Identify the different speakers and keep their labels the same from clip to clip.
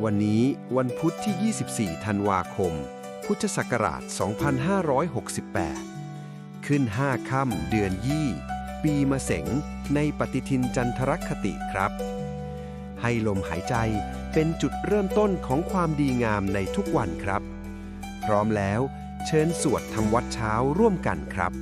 Speaker 1: วันนี้วันพุธที่ 24 ธันวาคม พุทธศักราช 2568 ขึ้น 5 ค่ำเดือนยี่ ปีมะเสงในปฏิทินจันทรคติครับ ให้ลมหายใจเป็นจุดเริ่มต้นของความดีงามในทุกวันครับ พร้อมแล้วเชิญสวดทำวัดเช้าร่วมกันครับ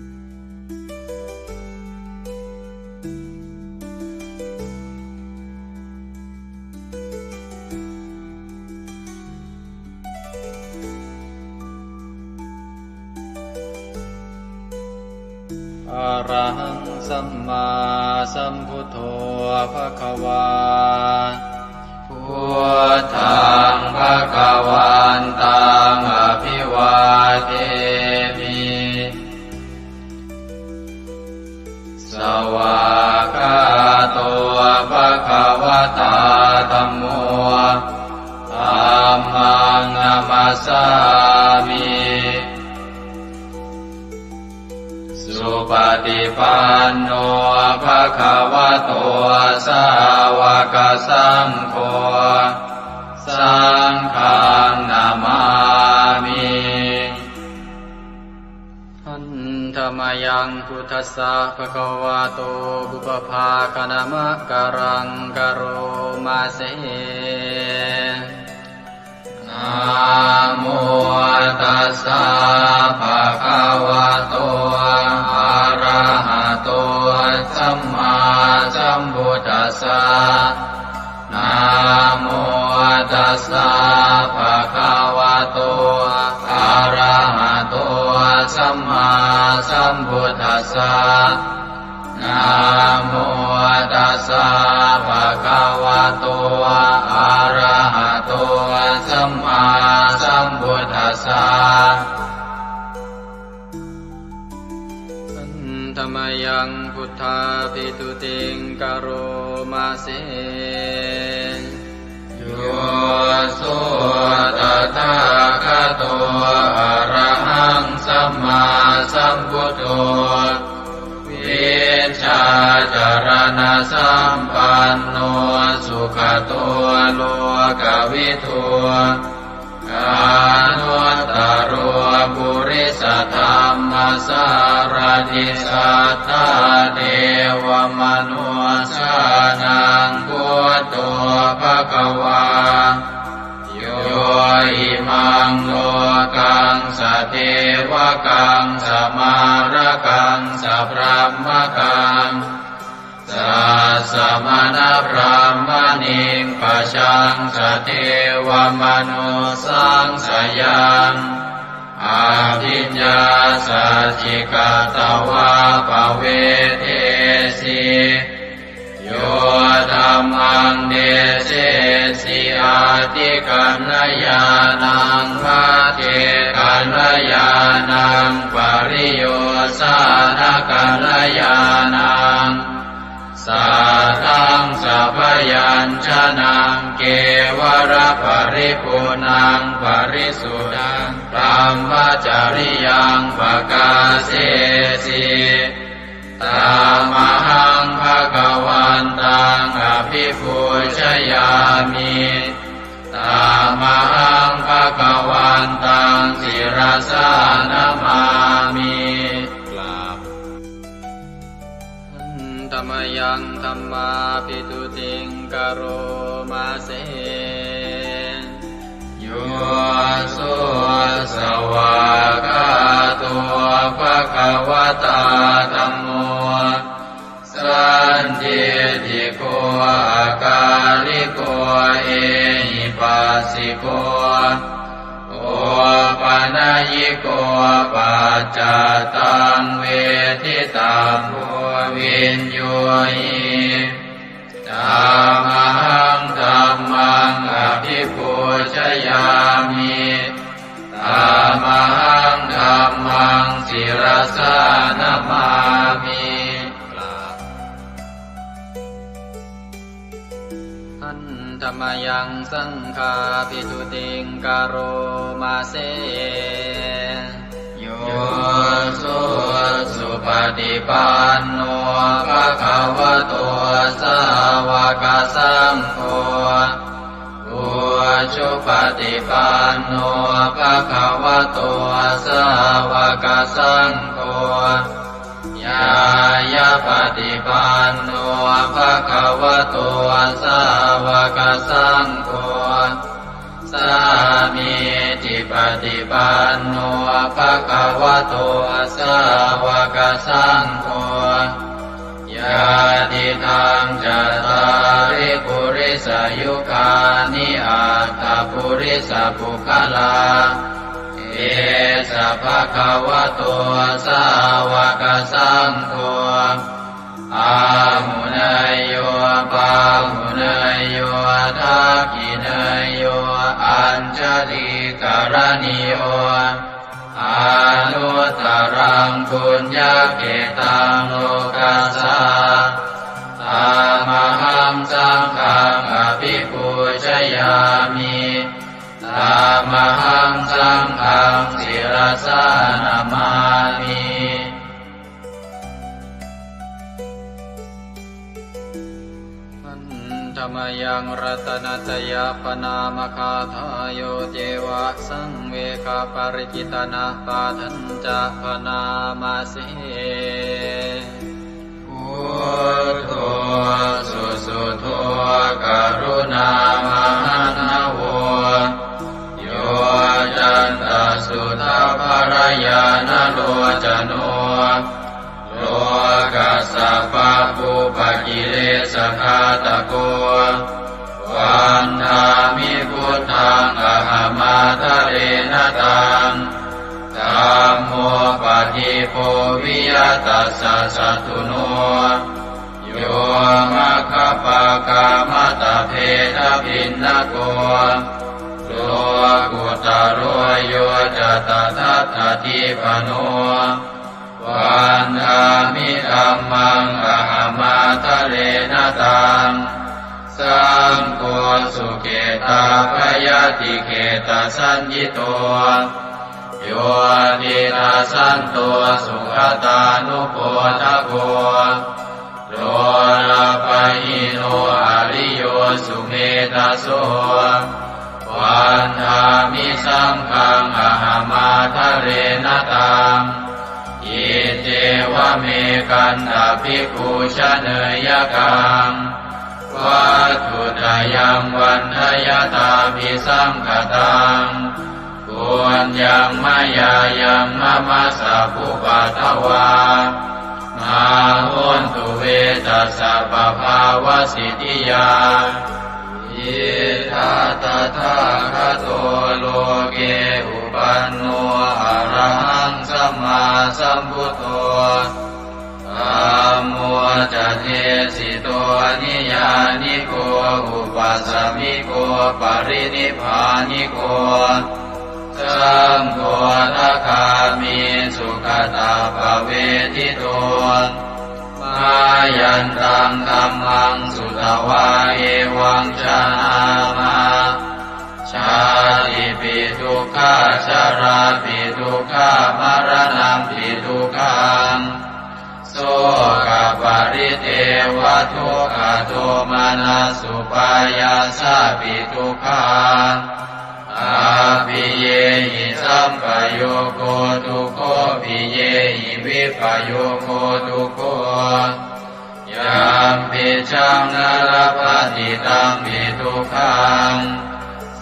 Speaker 2: อะระหังสัมมาสัมพุทโธภควาพุทธังภควันตังอภิวาเทมิสวากขาโตภควตาธัมโมธัมมังนัมสสามิสุปฏิปันโนภะคะวะโตสาวกสังโฆสังฆังนามามิหันธรรมยังพุทธัสสะภะคะวะโตบุปภาคณมะกะรังกะโรมาเสนะโมตัสสะภะคะวะโตอะระหะโตสัมมาสัมพุทธัสสะนะโมตัสสะภะคะวะโตอะระหะโตสัมมาสัมพุทธัสสะนะโมตัสสะภะคะวะโตอะระหะโตสัมมาสัมพุทธัสสะธรรมยังพุทธาภิตุติงกโรมาเสโยสุตถาคโตอะระหังสัมมาสัมพุทโธวิชาจารณะสัมปันโนสุขโตโลกวิทูอนุตตรปุริสธรรมสารถิสัทธาเทวมนุสานังพุทโธภควาโยอิมังโลกังสเทวกังสมารกังสพรหมกังสัสสะมณพรหมณิงปะชังสเทวมนุสังสยังอาภิญญาสัจจิกตวะปะเวเทสิโยธัมมังเดเสสิอาติกัณญญาณังภะเทกัณญญาณังปริโยสานกัณญญาณังสัทธังสัพยัญชนะเกวระปริปุณังปริสุทธังธรรมจริยังปกาเสสิตามหังภะคะวันตังอภิปูชยามิตามหังภะคะวันตังศิรสานามามิธรรมยังธัมมาภิตุติงกโรมาเสโยสุสวากขาโตภควตาธัมโมสันทิติโกอาการิโกเอหิปัสสิโกโอปะนะยิโกปัจจตังเวทิตังโพวินโยหิธัมมังธัมมังอภิปูชยามิธัมมังธัมมังศิรสานามามิหันธรรมยังสังฆาภิตุติงกโรมาเสโยสุปฏิปันโนภะคะวะโตสาว กสังโฆอุชุปฏิปันโนภะคะวะโตสาวกสังโฆญายะปฏิปันโนภะคะวะโตสาวกสังโฆสามีจิปฏิปันโนภะคะวะโตสาวกสังโฆญาติทังจัตตาริปุริสยุคานิอัตถปุริสปุคลาเอสะภะคะวะโตสาวกสังโฆอาหุเนยโยปาหุเนยโยทักขิเนยโยอัญชลิกรณิโยอานุตตรังปุญญเกตังโลกัสสะตามหังสังฆังอภิปูชยามิตามหังสังฆังศิรสานามามิธรรมยังรัตนัตยาปนามคาทายโยเจวะสังเวคาปริจิตนาปาทัญจะปนามาสิพุทโธสุสุโธกรุณามหันนโวโยจันตสุทาภรยานโลจโนโลกัสสะปะปุปกิเลสขาตโกวันธามิพุทธังอหมาทะเรนตังธัมโมปฏิโพวิยตัสสะสัตตุโนโยมะคปะกามตะเพทพินนโกโลกุตโรโยจตทัตถทิปโนวันธามิธัมมังอหมาทะเรนตังสังโฆสุเกตาภยติเกตาสัญญิโตโยตินาสันโตสุขตานุโพธโกโลลาภหิโนอริโยสุเมธาโสวันธามิสังฆังอหมาทะเรนตังอิเจวะเมกันตาภิกขุชเนยกังวัตถุตยังวันทยตาภิสังคตังปุญญังมายายังมะมะสะภุปัตถวามาหุนตุเวตัสสะปะภาวะสิทธิยาอิทัตตะทาคโตโลเกอุปันโนอะระหังสัมมาสัมพุทโธธัมโมจะเทสิโตนิยานิโกอุปัสสมิโกปรินิพพานิโกสังโฆทัคามิสุขตาภเวทิโตมายันตังธัมมังสุตวาเอวังชนามาชาติปิทุกขาชาราปิทุกขามรณะปิทุกขังโสกปริเทวทุกขโทมานัสสุปายาสาปิทุกขังอาภิเยหิสัมปโยโคทุกโขภิเยหิวิปโยโคทุกโขยัมปิชังนรปฏิตังปิทุกขัง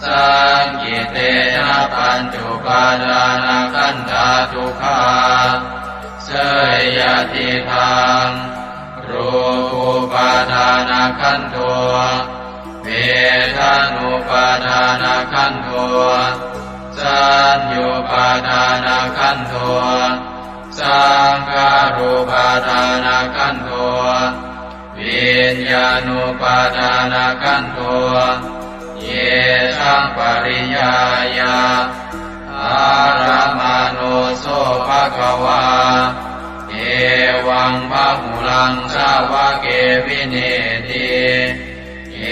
Speaker 2: สังกิเตนะปัญจุปาทานขันธาทุกขาเสยยติทังรูปุปาทานขันโทเวทานุปาทานขันโทสัญญูปาทานขันโทสังขารุปาทานขันโทวิญญาณุปาทานขันโทเยสังปริยายาอารามาโนโสภะคะวาเอวังพะหุลังสาวะเกวิเนติเอ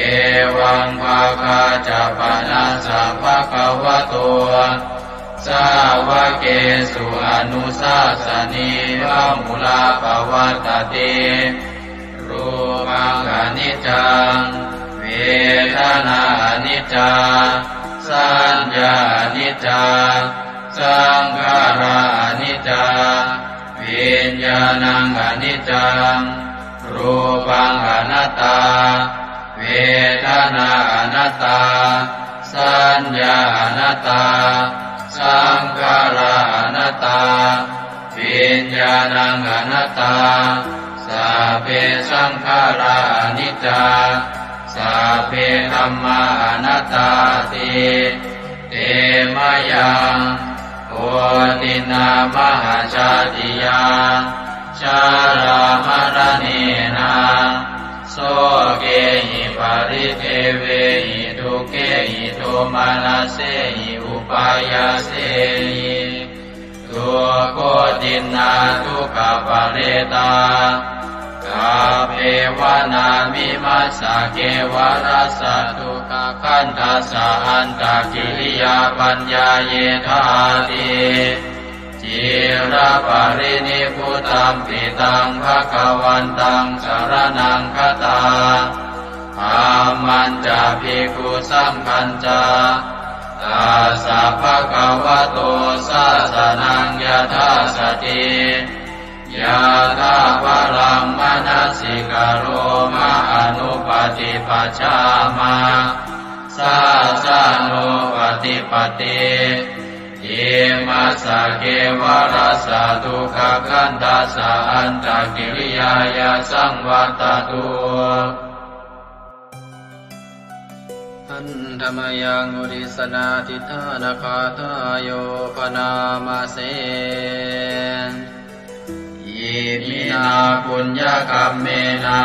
Speaker 2: วังภาคาจะปนัสสะภะคะวะโตสาวะเกสุอนุสาสนีพะหุลาภวัตติรูปังอนิจ จังเวทนาอนิจจาสัญญาอนิจจาสังขาราอนิจจาวิญญาณังอนิจจังรูปังอนัตตาเวทนาอนัตตาสัญญาอนัตตาสังขาราอนัตตาวิญญาณังอนัตตาสัพเพสังขาราอนิจจาสัพเพธัมมาอนัตตาติเตมะยังโอตินามหาชาติยาชารามรณีนาโสเกหิปาริเทเวหิทุเกหิโทมานาเสหิอุปายาเสหิทุโกตินาทุกขปะเรตากาเภวนามิมัสสะเกวรัสสะทุกขคันทัสสะอันตกิริยาปัญญาเยธาติจิระปรินิพพุตัมปิตังภคะวันตังสรณังคตาธัมมันจะภิกขุสังฆัญจาตัสสะภะคะวะโตสาสนังยถาสติยะถาปรังมนัสสิกโรมะอนุปฏิปัชฌามาสาสะโนปฏิปติอิมัสสะเกวรัสสะทุกขคันทัสสะอันตกิริยายาสังวัตตุอันธรรมยังอุริสนาทิฏฐานาคาทายโยปนามาเสอิมินาปุญญกัมเมนา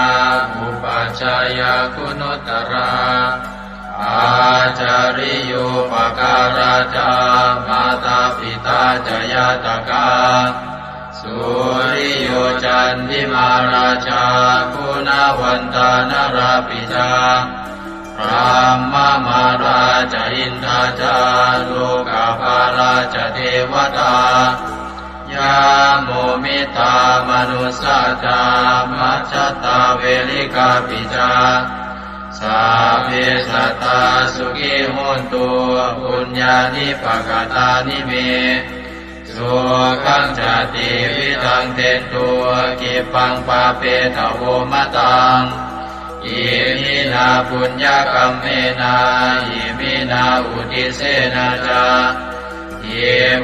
Speaker 2: อุปัชฌายคุณุตตราอาจาริโยปการาจามาตาปิตาจยาตกาสุริโยจันติมาราชาคุณวันตานราปิจาพรหมมาราชอินทราจาโลกาภาราชเทวตายาโมมิตามนุสสาจามัจจตาเวลิกาปิจาสัพเพสัตตาสุขิโหนตุปุญญานิปกตานิเมสุขังจติวิทังเตตุกิปังปาเปตโวมะตังอิมินาปุญญกัมเมนาอิมินาอุทิเสนาจาเย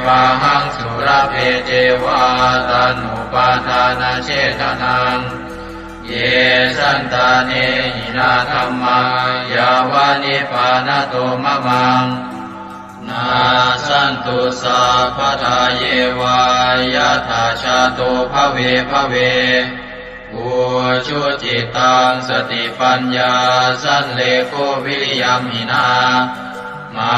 Speaker 2: ปะหังสุรเพเจวาตันุปาทานาเชตนังเยสันตาเนหินาธัมมายาวานิปานโตมะมังนาสันตุสัพพทาเยวายะถาชาโตภเวภเวอุชุจิตังสติปัญญาสันเลโกวิริยัมหินามา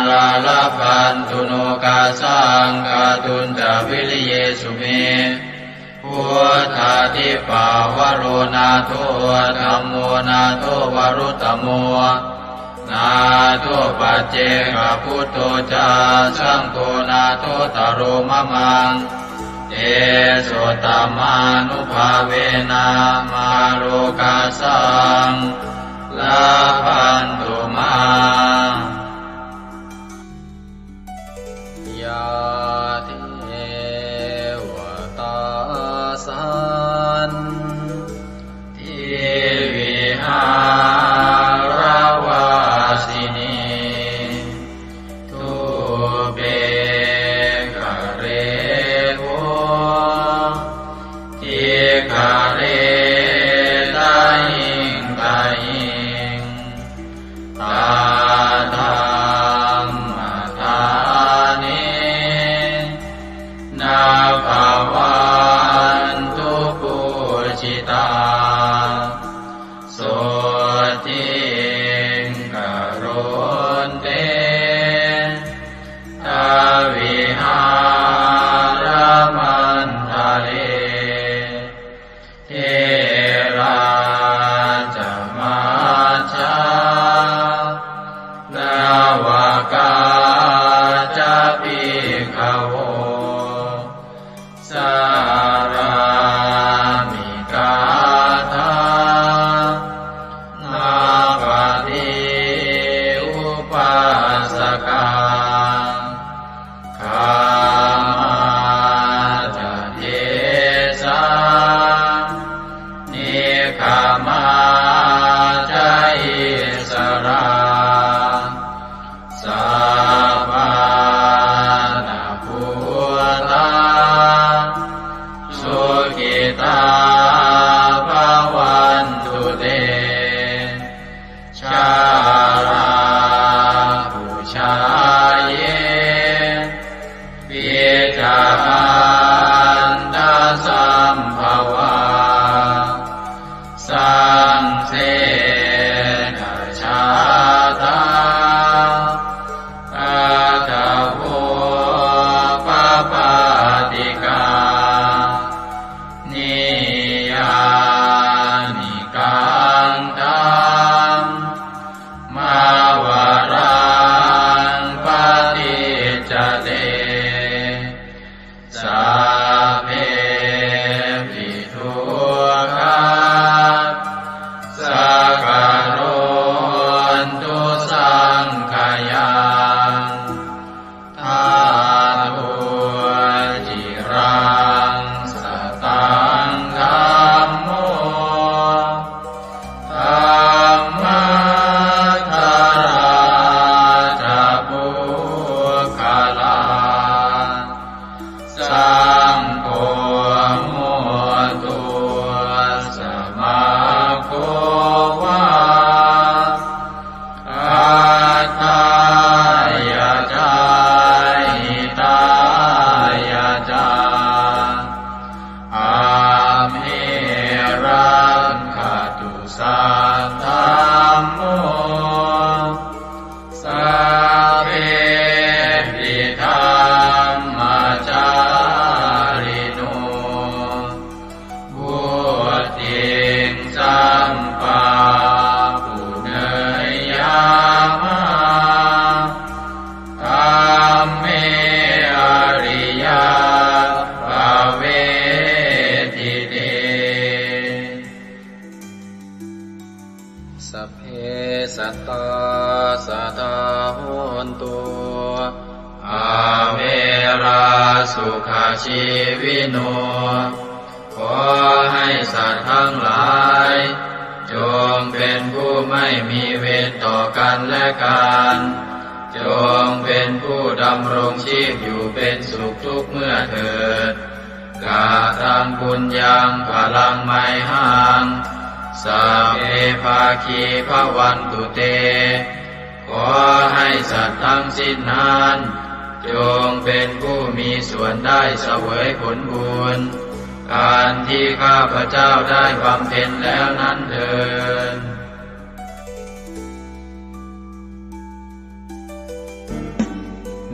Speaker 2: ลาลาพันตุโนกาสังกาตุนจาวิริเยสุเมพุทธาทิปาวโรนาโทธัมโมนาโทวรุตตโมนาโทปัจเจกพุทโธจาสังโฆนาโทตโรมะมังเอโสตมานุภาเวนะมาโลกาสังลาพันตุมายาเทวตาสันทิวิหารวาสินีทุเปกะเรโวทิกะเรตาหิงตาหิง มาจาอิสราสัพพานาภูตาสุขิตาภวันตุเตชาราภูชาเยปิจาอันตสัมภวาสังเสนะชาตาอาตาโภปปาติกานิยานิกังตัมมาวารังปฏิจจเตสัพเพปิทุกขาสักการนตุสังขยังทาตุจิรังสตังธัมโมธัมมัทธาราชปุคคลาสังโฆโมตุสมาโควาอัตตายาจาหิตายาจาอาเมรังคตุสัทธัมโมสัพเพปิธัมมาจาริโนบุติงสัมปาปุเนยยามะธัมเมอริยภเวทิเตสัพเพสัตตาสัทธาโหนตุอาเวราสุขาชีวิโนขอให้สัตว์ทั้งหลายจงเป็นผู้ไม่มีเวรต่อกันและกันจงเป็นผู้ดำรงชีพอยู่เป็นสุขทุกเมื่อเถิดกาตังปุญญังพลังไมหังสัพเพภาคีภวันตุเตขอให้สัตว์ทั้งสิ้นนั้นจงเป็นผู้มีส่วนได้เสวยผลบุญการที่ข้าพเจ้าได้บำเพ็ญแล้วนั้นเถิด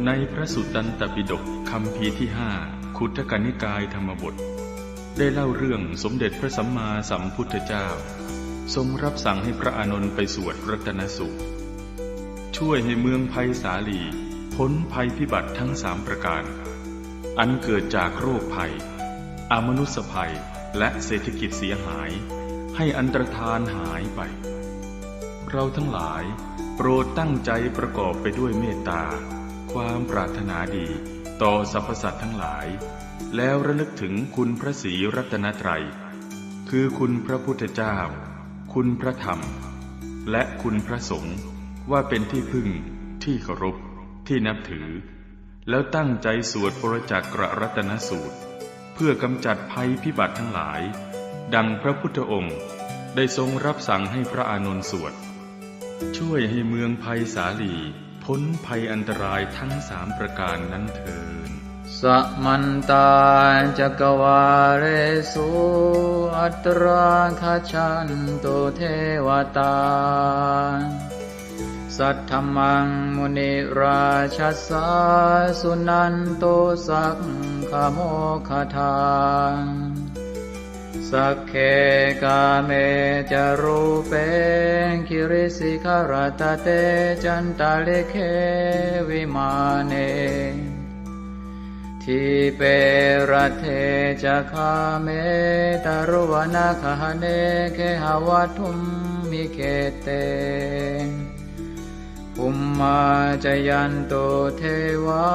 Speaker 3: ในพระสุตตันตปิฎกคัมภีร์ที่5คุตกนิกายธรรมบทได้เล่าเรื่องสมเด็จพระสัมมาสัมพุทธเจ้าทรงรับสั่งให้พระอานนท์ไปสวดรัตนสูตรช่วยให้เมืองไผ่สาลีพ้นภัยพิบัติทั้ง3ประการอันเกิดจากโรคภัยอมนุษยภัยและเศรษฐกิจเสียหายให้อันตรธานหายไปเราทั้งหลายโปรดตั้งใจประกอบไปด้วยเมตตาความปรารถนาดีต่อสรรพสัตว์ทั้งหลายแล้วระลึกถึงคุณพระศรีรัตนตรัยคือคุณพระพุทธเจ้าคุณพระธรรมและคุณพระสงฆ์ว่าเป็นที่พึ่งที่เคารพที่นับถือแล้วตั้งใจสวดปรจักรรัตนสูตรเพื่อกำจัดภัยพิบัติทั้งหลายดังพระพุทธองค์ได้ทรงรับสั่งให้พระอานนท์สวดช่วยให้เมืองไผ่สาลีพ้นภัยอันตรายทั้ง3ประการนั้นเถิด
Speaker 2: สัมมันตาจักวาเรสุอัตราคชันตุเทวตาสัทธมังมุนิราชสาสุนันโตสักขโมคทาสักเคกาเมจารูเปคิริสิขารตเตจันตาเลเควิมาเนทิเปรัเทจะคาเมตารุวนาคหเนเคหวัตุมมิเคเตภุมมาจยันโตเทวา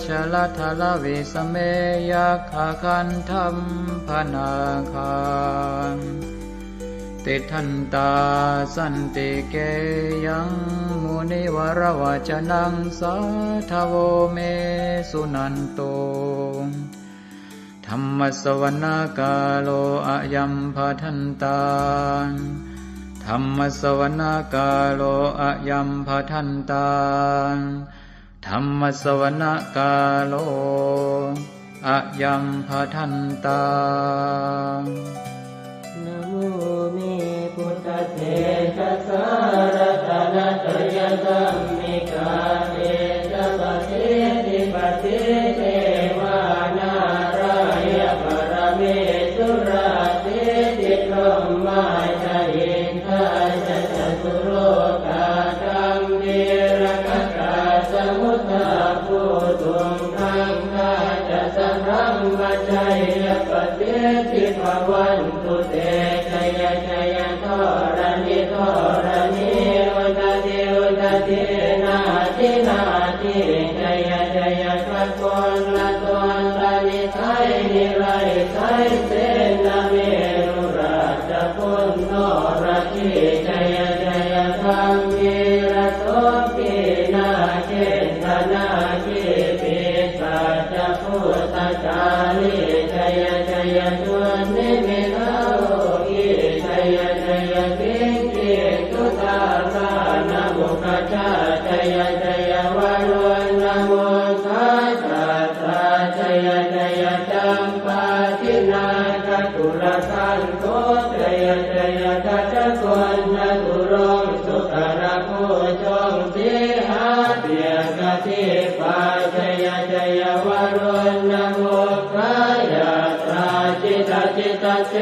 Speaker 2: ชลทลวิสเมยัคขคันธัมพนาคา
Speaker 4: ติทันตาสันติเกยังมุนิวรวจนังสาทโวเมสุนันโตธัมมสวนาคาโลอะยัมภทันตาธัมมสวนาคาโลอะยัมภทันตาธัมมสวนาคาโลอะยัมภทันตานะโมเมพุทธเถระสารตนะตยสัมมิกาเตชะปะเทติปะเทเทวานารายะปรเมสุราเทติพรหมาจายินทาจะจตุโลกาธัมเมระกะกาสมุทธาภูตุงทังคาจะสัพพัมมะชัยยะปะเทติภวันตุเตชัยชัยทรณิทรณิอุตติอุตตินาทินาทิชัยชัยพระโกนละตนละนิไทยนิไรไทยเสนาเมรุราชพุนโนราชิชัยชัยธรรมิระโสปินาเจตนาจิปิสัจพุทธจาริชัยชัยตุนิมิตาโลกิชัยชัยปิงกิตุตาสานะมุขจาชัยชัยวารุณโมทัสสะชัยชัยจัมปาทินาคตุลสันโตชัยชัยทัจจกุณตุรงสุขระโคจงสิหาเปียกติปาชัยชัยวารุณโมกายตราจิตจิตเส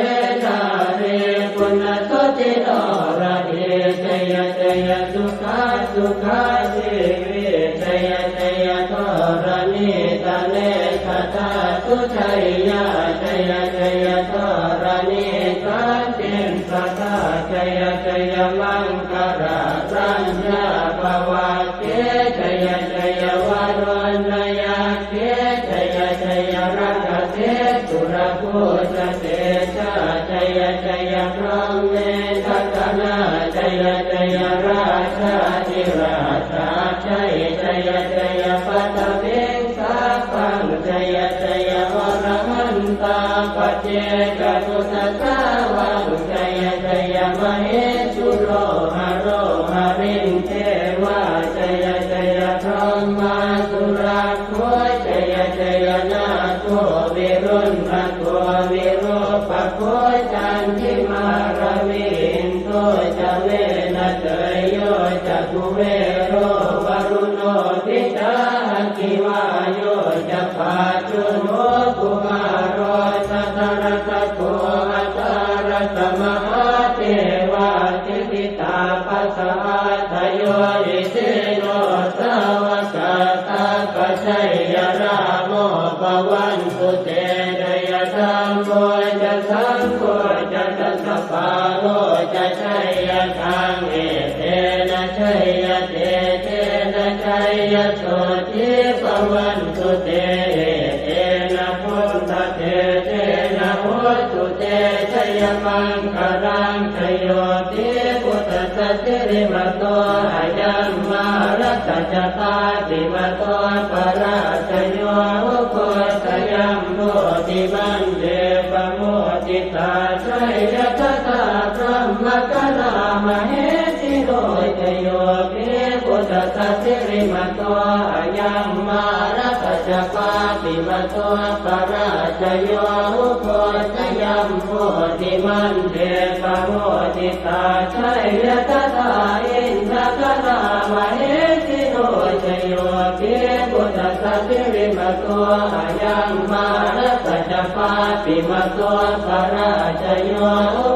Speaker 4: นาเรปุณโสติโนระเดชัยชัยสุขาสุขาสิวิชัยชัยทรณิตาเนคตาสุชัยยะชัยชัยทรณิสันติสัทธาชัยชัยมังคารารัญญาภวะเกชัยชัยวารุณยาเกชัยชัยรักเทสุรภูตเตชะชัยชัยพรหมเมทัตนาชัยชัยราชาธิราชาชัยชัยชัยปัตตเวงสัพพังชัยชัยวรหันตาปัจเจกตุสัตตาวังชัยชัยมเหสุโรหะโรหะริงเทวาชัยชัยพรหมาสุราโคชัยชัยนาโควิรุณภโควิโรปโคจันทิมาระวินโตจะเวนะเตยโยจะกุเวโรวรุโนทิจาคิวาโยจะปาจุโนกุมารโรสัตระตะโกอัตระตมหาเทวาจิติตาปัสสะทโยอิเสโนสาวกตาปัจฉัยยราโมปวันตุเตเดยธรรมโมจะสังโฆจะสัสสะปาโลจะชัยยะทังเอเตนะชัยยะเตเตนะชัยยะโสติปวันตุเตเตนะพุทธเตเตนะโหตุเตชัยมังคารังชโยติพุทธสัจจิริมโตอายัมมารัตจตาติมโตปราชโยโคสยัมโมติมันเดปโมติตาชัยยะตถาพรหมกนามเหสิโรชโยปิพุทธสัจจิริมโตอายัมมารัตจปาติมโตปราชโยโคสยัมโมติมันเดปโมติตาชัยยะตถาอินทกนามเหสิโรชโยปิพุทธสัจจิริมโตอายัมมารัตจปาติมโตปราชโย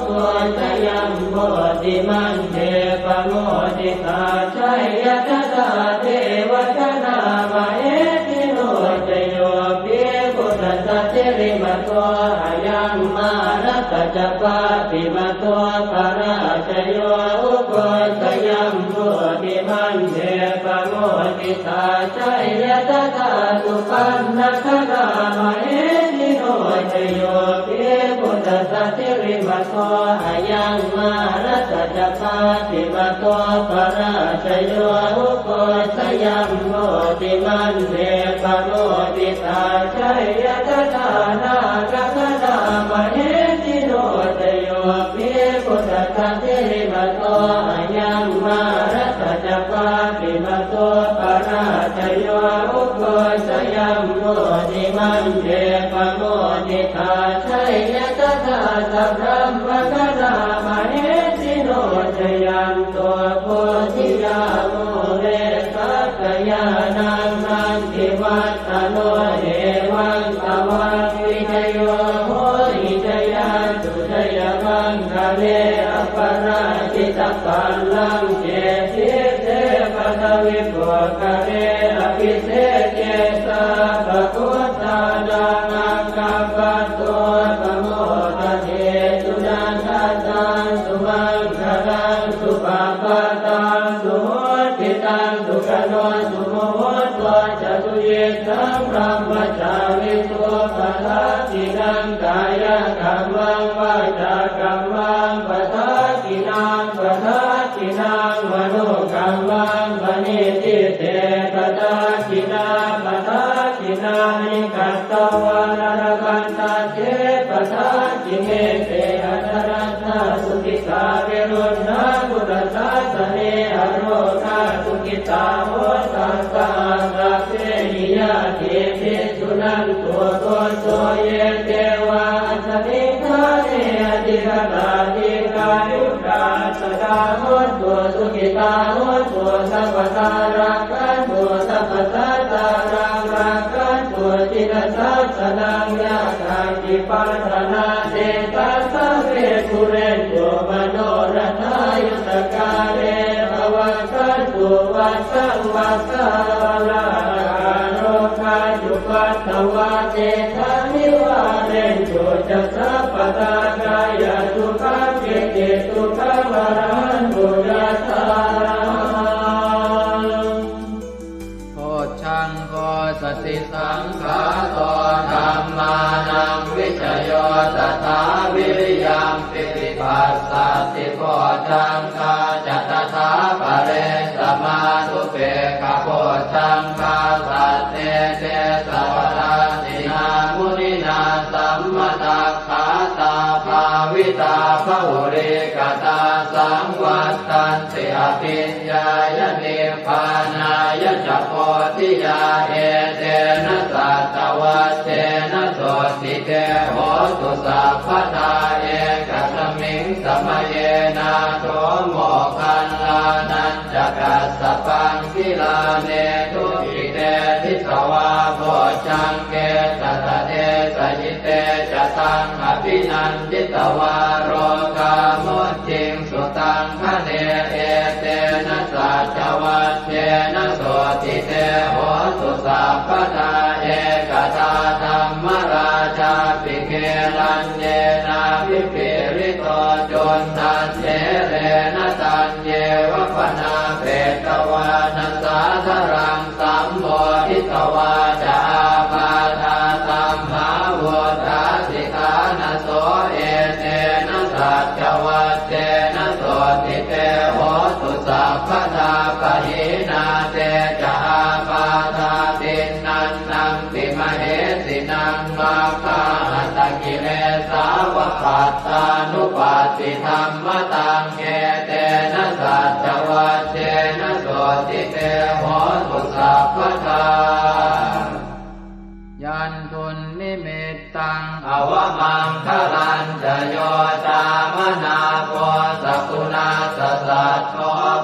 Speaker 4: โคสยัมโมติมันเดปโมติตาชัยยะตถาเทวตนามเหสิโรชโยปิพุทธสัจจิริมโตอายัมมารัตจปาติมโตปราชโยโคสยัมโมติมันเดปโมติตาชัยยะตถาสุปันนคนามเหสิโรชโยปิพุทธสัจจิริมโตอายัมมา รัตจัปาติมาโตปราชโยอุโกชยัมโมติมันเดปโมติตาชัยยะทานากัตตามเหติโนตโยภิพุทธะเทมาโตอายัมมารัตจัปาติมาโตปราชโยอุโกชยัมโมติมันเดปโมติตาชัยยะทาสัพพะมะกะนามเหติโนตยัมโตโพธิยาโมเรสักยานังนันติวัตตโนเอวังตวังวิจโยโหหิจยาสุจยมังคะเลอปราชิตปัลลังเจติเตปะทวิปุคะเลอภิเศษเจสะภะพุทธานังอังคัปปะโตปะโมทะเทสุนันทตังสุมังคลังสุปะปะตังสุโหติตังสุขโนสุโมโหตัวจตุเยสังพรหมจาริตัวปะทัสสินังกายกัมมังวาจากัมมังปะทัสสินังปะทัสสินังมโนกัมมังปณิทิเตปะทัสสินาปะทัสสินานิกัตตวานรกันตาเจปะทัสสิเมเตอัตรัตถสุขิตาเวรุณาพุทธศาสเนอโรคาสุขิตาโหตัสสะสัพเพหิยะเทปิสุนันตัวโตโสเยเทวาสมิทาเนอติกตาติกายุกาสดาโหตัวสุขิตาโหตัวสัพพตารักขันตัวสัพพตาตารักขันตัวจิตสัสสนังยาคาติปัฏนาเตตัสสะเวทุเรนตัวมโนรัตายุตกาเรภวังคันตัววัสสังวัสสาลาโรคาจุปัตตวาเจธานิวาเรนโจจัสสะปตากายสุขังเกติสุขังวรันตุยัสสะ
Speaker 2: โพชังโพสติสังขาโตธัมมานังวิจโยตถาวิริยังปิติปัสสัตติโพชังคาจัตถาปะเรสมานุเปกขโพชังคาสัตเตเตสวะราตินามุนินาสัมมตัคขาตาภาวิตาภุริกตาสังวัตตันติอภิญญายนิพพานายจะโพธิยาเอเตนะสัตวัตเตนะโสติเตโหตุสัพพทาเอกสมิงสมเยนะโสโมคันลานันจะกัสสะปังกิลาเนทุกิเตทิสวาโพชังเกตตะเตสยิเตจะตังอภินันจิตวาโรกามุจิงสุตังคะเนเอเตนะสัจวัตเตนะโสติเตโหตุสัพพทาเอกตาธัมมราชาปิเกลันเยนาภิปิริโตจนทันเจเรนะตันเยวะปนาเปตวานัสสาธรังสัมโมทิตวาจาปาทาสัมภาวทาสิกานะโสเอเตนะสัจวัตเตนะโสติเตโหตุสัพพทาปะหินาเตจาปาทาตินันนังติมเหสินังมาคาหัตกิเลสาวปัตตานุปัสสิธรรมตังเกเตนะสัจวัตเตนะโสติเตโหตุสัพพทายันทุนนิมิตตังอวมังคลันจะโยตามนาโพสกุณาสสัตโต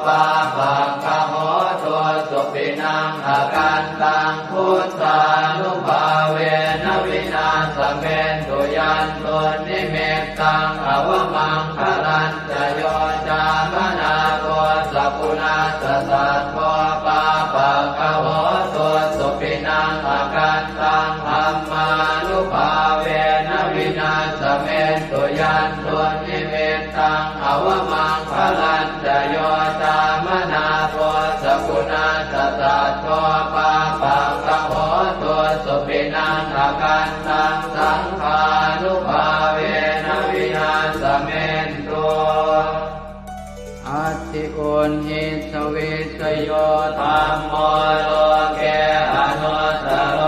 Speaker 2: ปาปังคโหตัวสุปินังอาการตังพุทธานุภาเวนะวินาสเมนตุยันตุนนิมิตตังอวมังคลันจะโยตามนาโพสกุณาสสัตโตปาปังคโหตัวสุปินังอาการตังธัมมานุภาเวนะวินาสเมนตุยันตุนิเมตตังอวมังคลันจะโยตามนาโพสกุณาสสัตโตปาปังคโหตุ สิกุลหิสวิสโยธัมโมโลเกอนุตตโร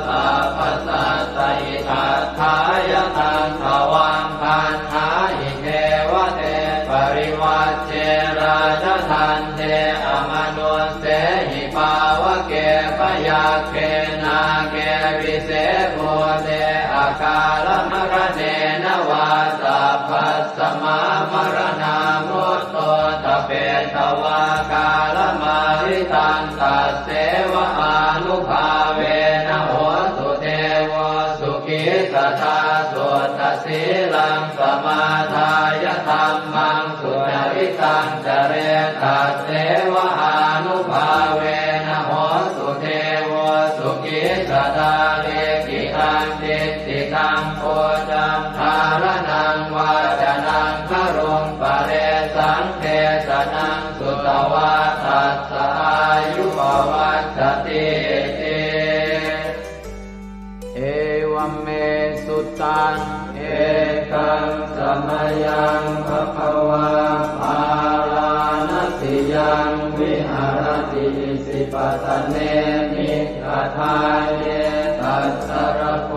Speaker 2: สัพพสัตตอิทัฏฐายตังภวังคันหาอิเทวเตปริวัชเชราชทันเทอมนุสเสหิภาวะเกปยาเกนาเกวิเศษโมเตอาคาลมรเนนวาสัพพสมามรณามุตโตตเปตวากาลมาริตันตัสเสวะอานุภาเวนะโหสุเทวสุขิสตาสุตสีลังสมาทายธัมมังสุจริตังจเรตัสเสวะอานุภาเวนะโหสุเทวสุขิสตาเลกิตังติติตังโพจังทารนังวาจนังครุงปะเรสังเทสนังสุตวาทัสสะอายุปวัฏฏติเอวัมเมสุตังเอกังสมยังภควาภาลานติยังวิหารติสิปตเนมิกทายเยตัสสรโค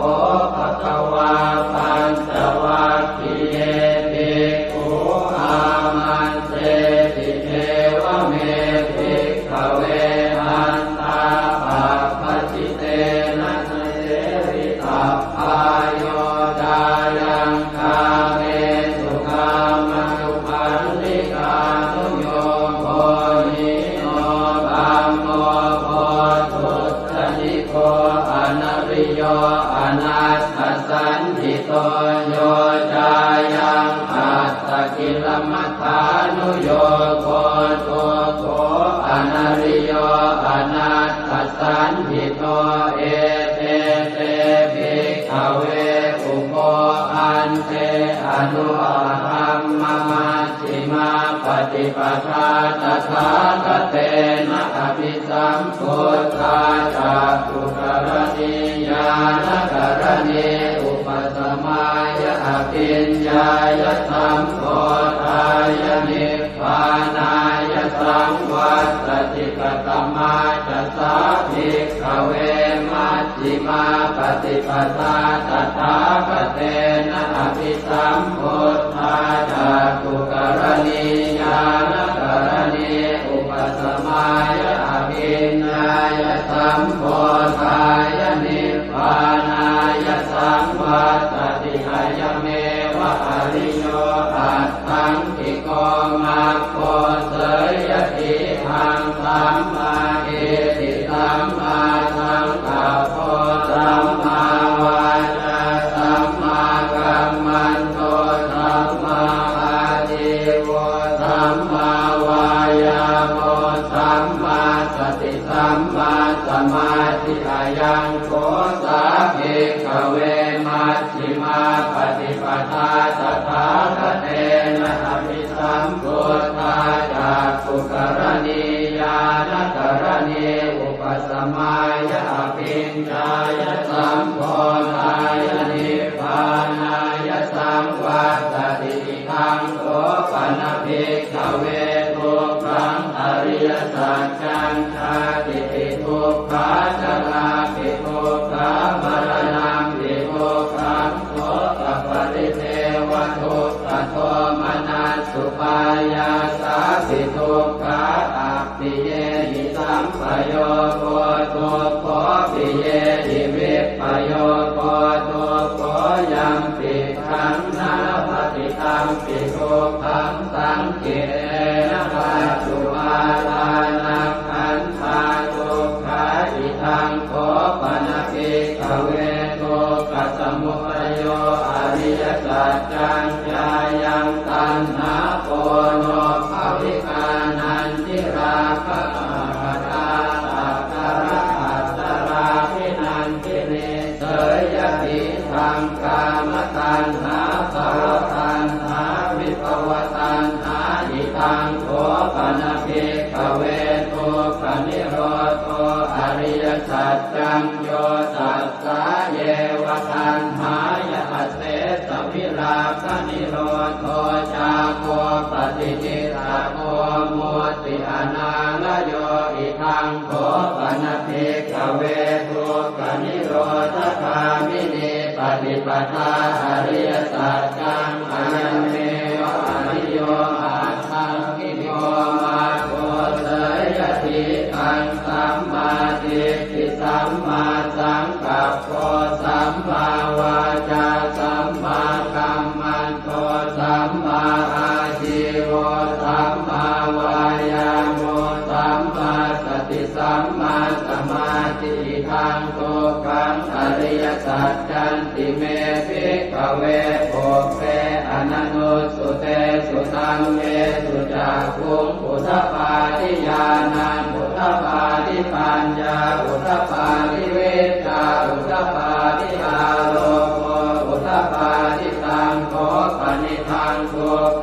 Speaker 2: ภควาปัญจวัคคีย์เยภิกขุอามันเตติเทวเมภิกขเวอันตาปัปปจิเตนะเสวิตัพพายโยดายังคาเมสุขามสุขันธิกานุโยโภญิโนธัมโมโพธุตนิโกอนัริโยอนัสสสันติโตโยจายังอัตตกิลมัฏฐานุโยโคตุโกอนัริโยอนัสสสันติโตเอเตเตภิกขเวอุโภอันเตอนุธัมมมัชฌิมาปฏิปทาตถาคเตนะอภิสัมพุทธาจักขุกรณีญาณกรณีอุปสมายะอภิญญายะสัมโพธายะนิพพานายะสังวัตติกตมาจะสาภิกขเวมัชฌิมาปฏิปทาตถาคเตนะอภิสัมพุทธาจักขุกรณีญาณกรณีอุปสมายะอภิญญายะสัมโพธายะนิพพานายะสังวัตติอายเมวะอริโยอัตถังกิโกมัคโคเสยติหังสัมมาเอติสัมมาสังกัปโปสัมมาวาจาสัมมากัมมันโตสัมมาอาชีวสัมมาวายาโมสัมมาสติสัมมาสมาธิอายังโกสาภิกขเวมัชฌิมาปฏิปทาตถาคเตนะอภิสัมพุทธาจักขุกรณีญาณกรณีอุปสมายะอภิญญายะสัมโพธายะนิพพานายะสังวัตติทังโสปนภิกขเวทุกขังอริยสัจจังชาติปิทุกขาจราปิทุกขามรณะปิทุกขังโสตปริเทวทุกขโทมนัสสุปายาสาปิทุกขาอัปปิเยหิสัมปโยโกทุกขปิเยหิวิปปโยโกทุกขยังปิขังนาปฏิตังปิทุกขังสังเกนะปัจจุบาลานังขันธาทุกขาอิทังโคปนภิกขเวทุกขสมุทัยโยอริยสัจจังญายังตัณหาโกโนภวิกานันทิราคะปัตตาตัตตระอัตตราภินันทิเนเสยติทังกามตัณหาภวตัณหาวิภวตัณหาอิทังโคปนภิกขเวทุกขนิโรธอริยสัจจังโยตัสสะเยวะตัณหายะเสสวิราคะนิโรธจาโคปฏิ ติจิตาโกมุติอนาลโยอิทังโขปนะเพกเวทุกขนิโรธคามินีปฏิปทาอริยสัจจังอายัมเมวะอริโยอาทังกิโยมาโกเสยติอังสัมมาทิฏฐิสัมมาสังกัปโปสัมมาวาจาสัมมากัมมันโตสัมมาอาชีวะสัมมาวายาโมสัมมาสติสัมมาสมาธิทังโตกังอริยสัจจันติเมภิกขเวโภเปอนันโนสุเตสุตังเมสุจักขุงอุทปาทิญาณังอุทปาทิปัญญาอุทปาทิเวชาอุทปาทิอาโลโกอุทปาทิตังโขปนิทังโก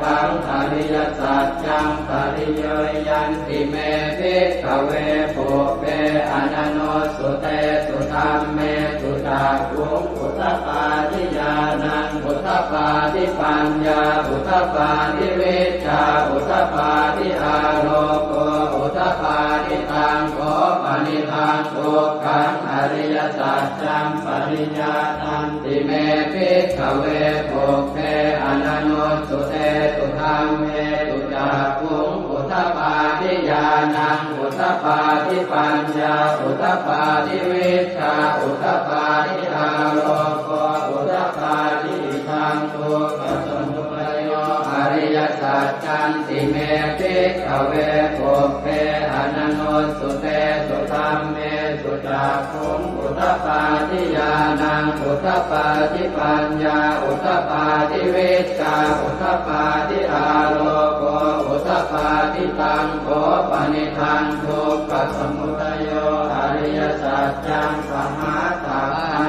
Speaker 2: กังอริยสัจจังปริโยยันติเมภิกขเวโภเปอนันโนสุเตสุธัมเมสุจักขุงอุทปาทิญาณังอุทปาทิปัญญาอุทปาทิเวชาอุทปาทิอาโลโกอุทปาทิตังโขปนิทังโกกังอริยสัจจังปริญญาณันติเมภิกขเวโภเปอนันโนสุเตสุธัมเมสุจักขุงอุทปาทิญาณังอุทปาทิปัญญาอุทปาทิเวชาอุทปาทิอาโลโกอุทปาทิทังโกกัสสมุทัยโยอริยสัจจันติเมภิกขเวโภเปอนันโนสุเตสุธัมเมสุจักขุงอุทปาทิญาณังอุทปาทิปัญญาอุทปาทิเวชาอุทปาทิอาโลโกอุทปาทิตังโขปนิทังทุกขสมุทัยโยอริยสัจจังสหัสสะ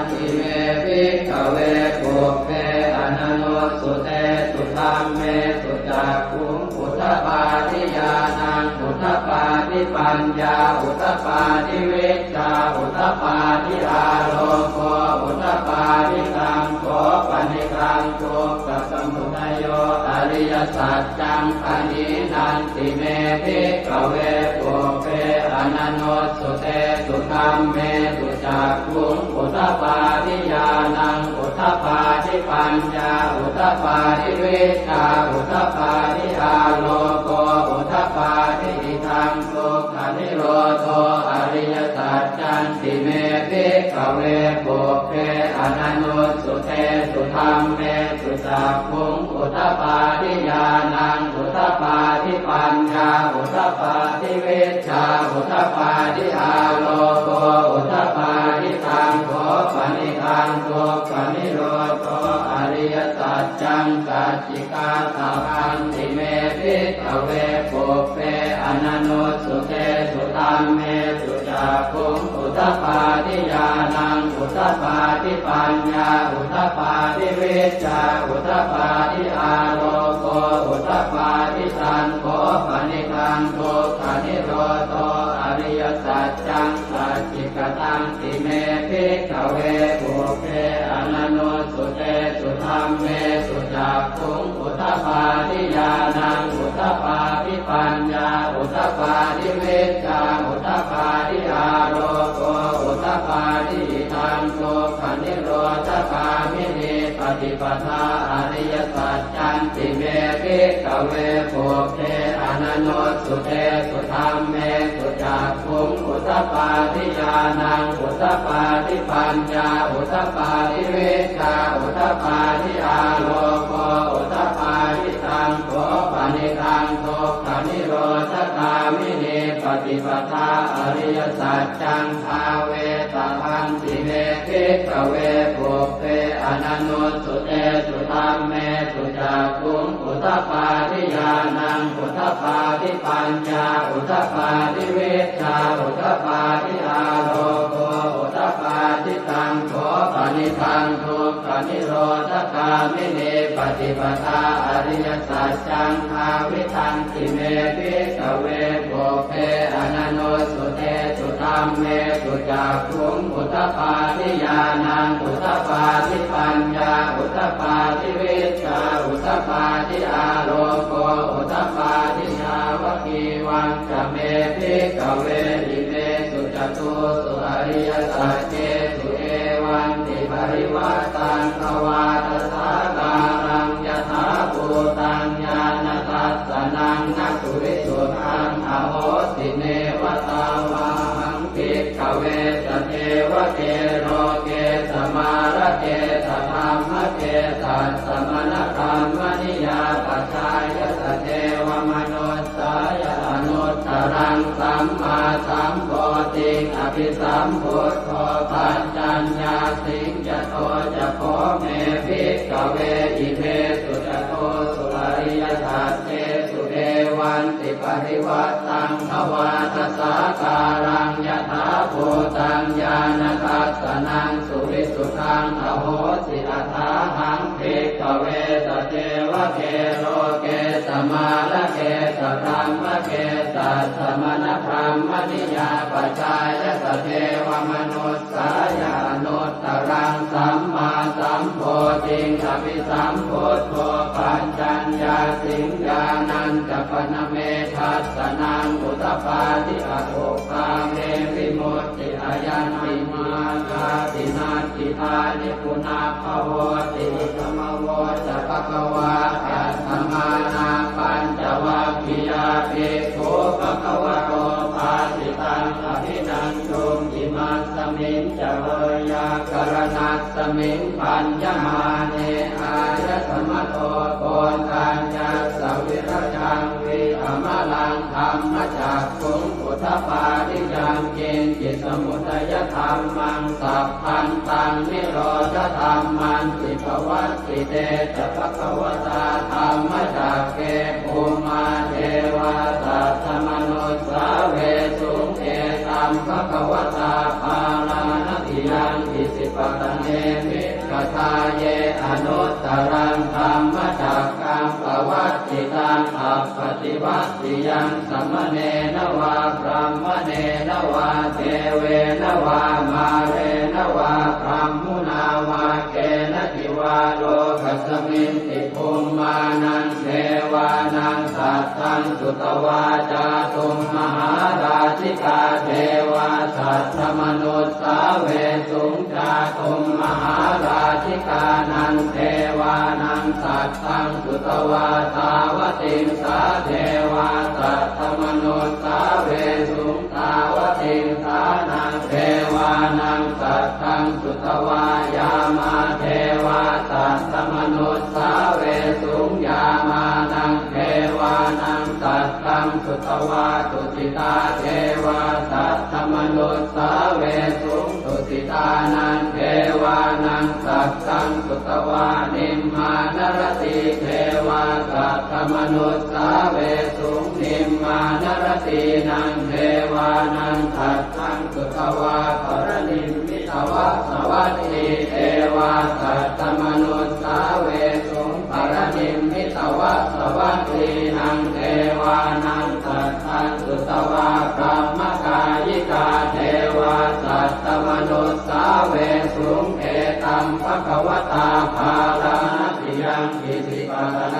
Speaker 2: ติเมภิกขเวโภเปอนันโนสุเตสุธัมเมสุจักขุงอุทปาทิญาณังอุทปาทิปัญญาอุทปาทิเวชาอุทปาทิอาโลโกอุทปาทิตังโขปนิทังทุกขสมุทัยโยอริยสัจจังปณินันติเมภิกขเวโภเปอนันโนสุเตสุธัมเมสุจักขุงอุทปาทิญาณังอุทปาทิปัญญาอุทปาทิเวชาอุทปาทิอาโลโกอุทปาทิทังทุกขนิโรโธอริยสัจจันติเมภิกขเวโภเปอนันโนสุเตสุธัมเมสุจักขุงอุทปาทิญาณังอุทปาทิปัญญาอุทปาทิเวชาอุทปาทิอาโลโกอุทปาทิตังโขปนิทังทุกขนิโรโธอริยสัจจังสัจจิกาสังติเมภิกขเวโภเปอนันโนสุเตสุธัมเมสุจักขุงอุทปาทิญาณังอุทปาทิปัญญาอุทปาทิเวชาอุทปาทิอาโลโกอุทปาทิตังโขปนิทังทุกขนิโรโธอริยสัจจังสัจจิกตังติเมภิกขเวโภเปอนันโนสุเตสุธัมเมสุจักขุงอุทปาทิญาณังอุทปาทิปัญญาอุทปาทิเวชาอุทปาทิอาโลโกอุทปาทิทังทุกขนิโรธคามินีปฏิปทาอริยสัจจันติเมภิกขเวโภเปอนันโนสุเตสุธัมเมสุจักขุงอุทปาทิญาณังอุทปาทิปัญญาอุทปาทิเวชาอุทปาทิอาโลโกอุทปาทิตังโขปนิทังทุกขนิโรธคามินีปฏิปทาอริยสัจจังภาเวตพันติเมภิกขเวโภเปอนันโนสุเตสุธัมเมสุจักขุงอุทปาทิญาณังอุทปาทิปัญญาอุทปาทิเวชาอุทปาทิอาโลโกอุทปาทิตังโขปนิทังทุกขนิโรธคามินีปฏิปทาอริยสัจจังภาวิทันติเมภิกขเวโภเปอนันโนสุเตสุธัม มเมสุจักขุงอุทธปาทิญาณังอุทธปาทิปัญญาอุทธปาทิวิชชาอุทธปาทิอาโลโกอุทธปาทิชาวกีวังจะเมภิกขเวอิเมสุจตุสุอริยสัจเจสุเอวันติปริวัตตังภวาทสาการังยถาภูตังญาณทัสสนังนักสุวิสุทธังอโหสิเนวตาวาหังภิกขเวสเทวเทโรเกสมาระเกสธรรมเกสัสสมณธรรมนิยาปัจจายสเทวมนุสสายอนุตตรังสัมมาสัมโพธิอภิสัมพุทโธปัญจัญญาสิงจโตจะโพเมภิกขเวอิเมสุจโตสุอริยสัจเจสุเอวันติปริวัตตังภวาทสาการังยถาภูตังญาณทัสสนังสุวิสุทธังอโหสิอัฏฐาหังภิกขเวสเทวเทโลเกสมาระเกสธรรมเกสัสสมณธรรมนิยาปัจจายสเทวมนุสสายานุตตรังสัมมาสัมโพธิอภิสัมพุทโธปัญจัญญาสิงญาณัญจปนเมทัสสนังอุทธปาทิอโภคาเมวิมุตติอายันติมาคาตินาติธานิปุนาภโวติธรรมโวจะภควาอัตถมานาปัญจวัคคียาภิกขุภควโตภาสิตังอภินันตุอิมัสสมิงจะเวยากรณัสสมิงปัญญมาเนอายสมโตโกนทัญญาสวิรจังวิอมลังธรรมจักขุงอุทธปาทิยังกินจิตสมุทัยธรรมังสัพพันตังนิโรธธรรมันติภวัตติเตจะภควตาธรรมจักเกภูมาเทวาสัตตมนุสสาเวสุงเอตัมภควตาภาลานติยังอิสิปตเนมิกทาเยอนุตตรังธรรมจักกังปวัตติตังอัปปติวัตติยังสัมมเนนวาพรหมเนนวาเทเวนวามาเรนวาพรหมุนาวาเกณทิวาโลกัสมินติภูมานังเทวานังสัตตังสุตวาจาตุมมหาราชิกาเทวาสัตตมนุสสาเวสุงจาตุมมหาราชิกานังเทวานังสัตตังสุตวาสาวติงสาเทวาสัตตมนุสสาเวสุงสาวติงสานังเทวานังสัตตังสุตวายามาเทวาสัตตมนุสสาเวสุงยามานังเทวานังสัตตังสุตวาตุสิตาเทวาสัตตมนุสสาเวสุงตุสิตานังเทวานังสัตตังสุตวานิมมานรติเทวาสัตตมนุสสาเวสุงนิมมานรตินังเทวานังสัตตังสุตวาปรนิมมิตวะสวัสดีเทวาสัตตมนุสสาเวสุงปรนิมมิตวะสวัสดีนังเทวานังสัตตังสุตวาพรหมกายิกาเทวาสัตตมนุสสาเวสุงเอตัมภควตาภาลานติยังอิสิปตเน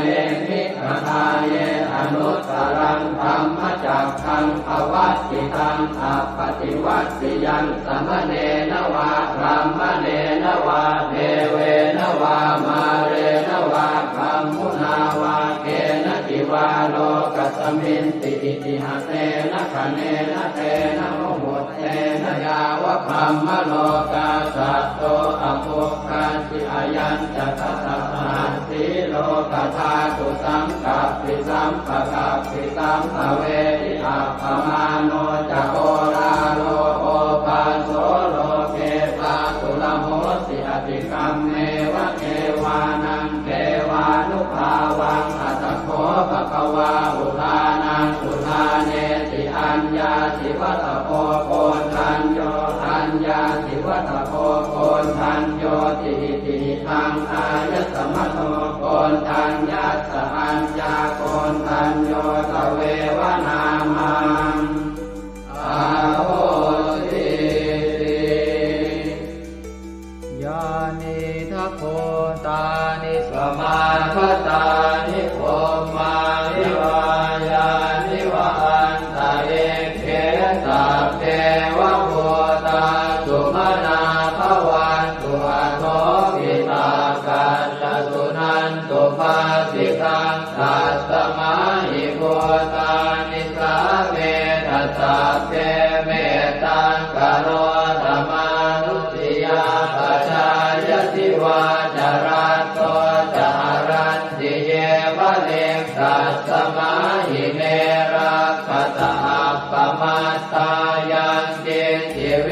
Speaker 2: มิกทาเยอนุตตรังธรรมจักขังภวัตติตังอัปปติวัตติยังสัมมเนนวาพรหมเนนวาเทเวนวามาเรนวาพรหมุนาวาเกณทิวาโลกัสมินติอิติหะเตนะคะเนนะเตนะโมโหเตนะยาวะพรหมโลกาสัตโตอภุคันติอายัญจะทัสสะหันติโลกธาตุสังกัปปิสัมปะกัปปิสัมภเวทิอัปปมาโนจะโอราโลโอปาโสโลเกปาตุลโหสิอติกัมเมวะเทวานังเทวานุภาวังอัตถโขภควาอุทานังอุทาเนติอัญญาสิวัตโพโกนทัญโยอัญญาสิวัตโพโกนทัญโยติติทังอายสมโตโกนทัญญาสอัญญาโกนทัญโยตเววนามังอาโหสิ นิสาเวทัสสะเทเมตังกโรธรรมานุติยาปัจจายติวาจารัตโตจารันติเยวะเลกัสสมาหิเมรักขตาปมัตตายังเกจิเว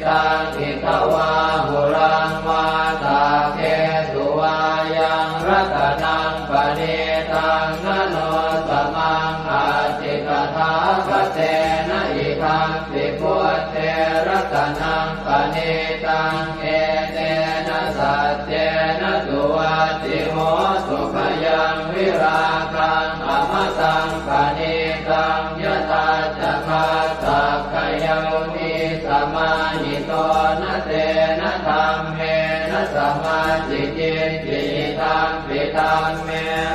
Speaker 2: ตังอิทวาหุรังวาตาเกสุวายังรัตนังปณิตังนโนสมังอาจิกถาคเตนะอิทังปิพุทเทรัตนังปณิตังเอเตนะสัจเจนะสุวัตติโหสุขยังวิราคังอมตังปณิตังยตาจักขาสักขยามิสมาหิโตนะเตนะธรรมเมนะสมาธิจิตติตังปิตังเม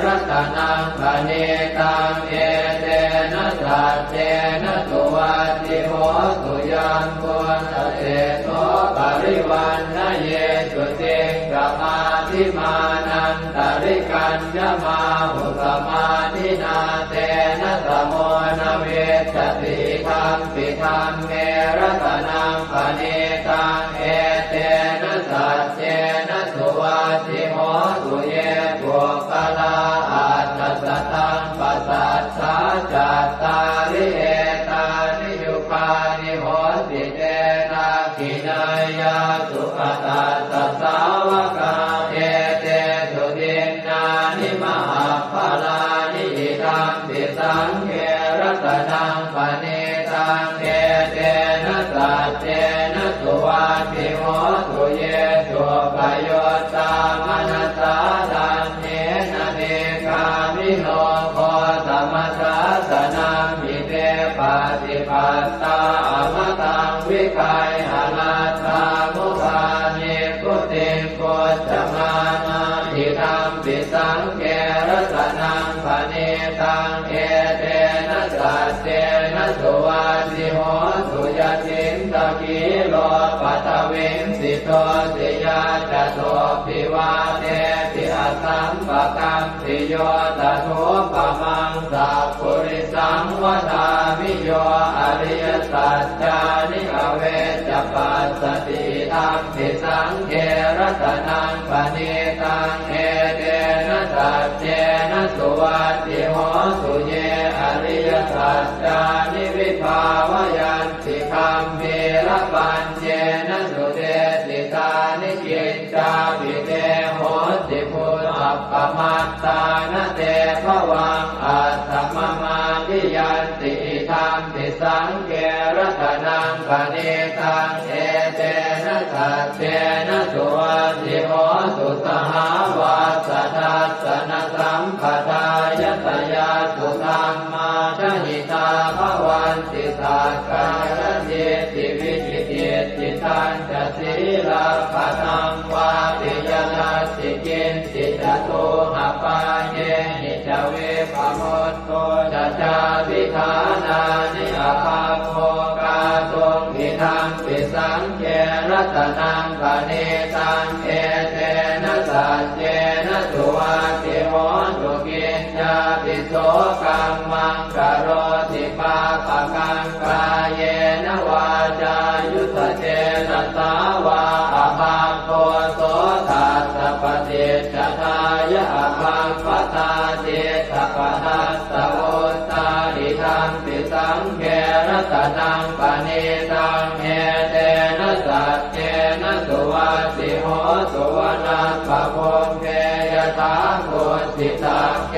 Speaker 2: รัตนังปณิตังเอเตนะสัจเจนะสุวัตติโหสุยัมพุทธเตโสปริวันนะเยสุติงกมาธิมานันตริกัญญมาหุสมาธินาเตนะสโมนะเวสติธัมปิธัมเมรัตนังปณิตังเอเตนะสัจเจนะสุวัตติโหสุเยปุคลาอัตถสัตตังปัสสัทธาจัตตาริเอตานิยุคานิโหติเตนะขินายาสุขตาสัสสาวกาเอเตสุตินนานิมหาภลานิอิทัมปิสังเขรัตนังปณิตังเอเตนะสัจเจนะสุวัตติโหสุเยสุปโยตามนัสสาดันเนนะเนกามิโนโคสมัสสะสนังมิเตปฏิปัตตาอมตังวิคัยหนาตามุปานิพุติงโกจมานาทิธัมปิสังเกรัตนังปณิตังเอเตนะสัจเจนะสุวัตติโหสุยตินตะกิโลปัตวิงสิโตสิยาจโตปิวาเตติอสัมปะกัมปิโยตถุปมังสัพพุริสังวทามิโยอริยสัจจานิอเวจปัสสติธัมปิสังเขรัตนังปณิตังเอเตนะสัจเจนะสุวัตติโหสุเยอริยสัจจานิวิภาวยันติคัมภีรปัญเจนะสุเตติตานิกิจจาภิเตโหติพุทธปมัตตานะเตภวังอัตถมมาทิยันติธัมปิสังเขรัตนังปณิตังเอเตนะสัจเจนะสุวัตติโหสุสหาวาสทัสสนสัมปทายตยาสุธรรมาชหิตาภวันติสักกายจิตติวิจิติติตันจะศีลาภตังวาปิยนัสสิกินสิจตุหปาเยหิจเวปโมตโตจะจาวิธานานิอาภาโภกาตุงอิทังปิสังเขรัตนังปณิตังเอเตนะสัจเจนะสุวัตติโหสุกินจาปิโสกัมมังกโรติปาปะกังกายเยนะวาจายุตเจนะสาวาอภาโคโสทัสสะปฏิจจทายะอภาปตาเจตปทัสสะโอตาอิทังปิสังเขรัตนังปณิตังเอเตนะสัจเจนะสุวัตติโหสุวนาภโพเกยตาโกสิตาเก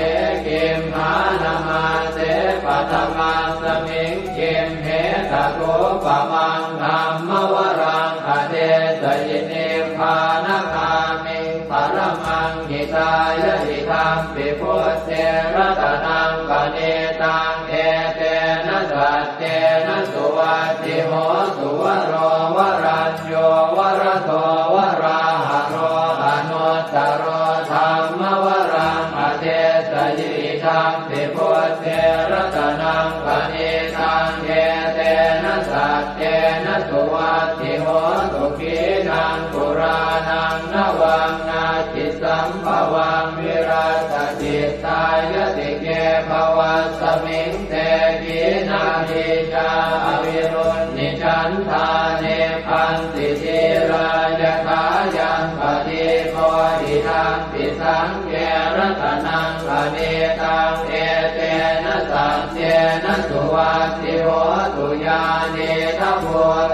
Speaker 2: กิมหานามาเสปัตมังสมิงกิมเหตโกปมังธัมมวรังอเดสยินิพพานคามิงปรมังหิตายะหิธัมปิพุทเทรัตนังปณิตังเอเตนะสัจเจนะสุวัตติโหสุวโรวรัญโยวรโตวราหะโรอนุตตโรธัมมวรังอเดสยิธัมปิพุทเทรัตนังปณิตังเอเตนะสัจเจนะสุวัตติโหสุขีนังปุรานังนวังนาจิสัมภวังวิรัตติตายติเกภวัสมิงเต ทิจาอวิรุณนิฉันทาเนพันติจิรายถายังปฏิโพธิทังปิสังเกรัตนังปณิตังเอเตนะสัจเจนะสุวัตติโหตุญาณิทัพโพ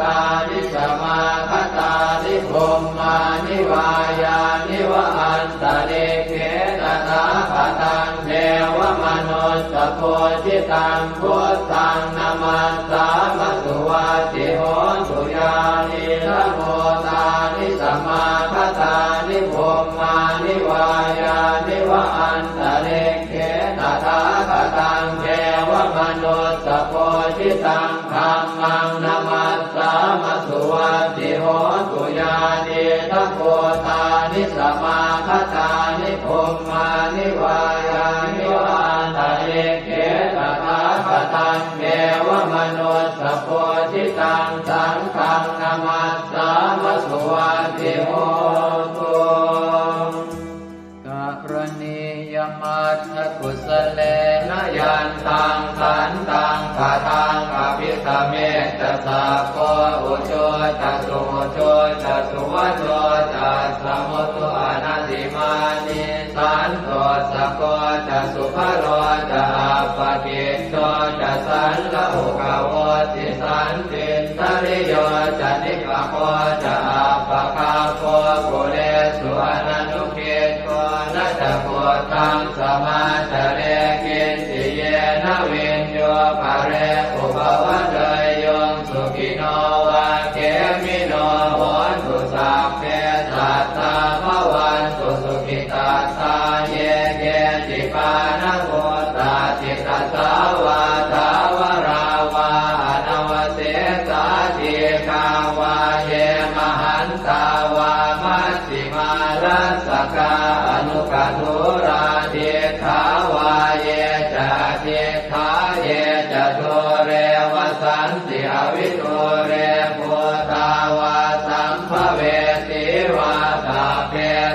Speaker 2: ธานิสมาคตานิพรหมานิวายานิวะอันตะเลเขตถาคตังเทวมนุสสโพธิตังพุทธังนามัสสามสุวัตติโหตุญาณิทัพโพธานิสมาคตานิพรหมานิวายานิวะอันตะเลเขตถาคตังเทวมนุสสโพธิตังธัมมังนามัสสามสุวัตติโหตุญาณิทัพโพธานิสมาคตานิพรหมานิวายานิวะอันตะเลเขตถาคตังเทวมนุสสโพธิตังสังฆังนามัสสามสุวัตติโหตุกรณียมัตถกุสเลนะยันตังขันตังคาทังอภิสเมตสัพโพอุโชตสุโชตสุวโชตสมุตุอนัตติมานิสันโตสะโกตสุภโรตอัปปกิจโตตสันละหุกโวติสันติตริโยจนิกโคตอัปปคาโคกุเลสุอนันุเกโตนัตโกตังสมาจเรกินติเยนะวินโยภะเรอุปวัตเตยงสุขิโนวะเกมิโนโหตุสัพเพสัตตาภวันตุสุขิตาตาเยเกจิปานะโหตาจิตตสาวาทาวราวาอนวเสสาธิกาวาเยมหันตาวามัชฌิมารัสสกาอนุกัตุราเทขาวาเยจะเทขาเยจะโทเรวสันติอวิโทเรภูตาวาสัมภเวติวาตาเพ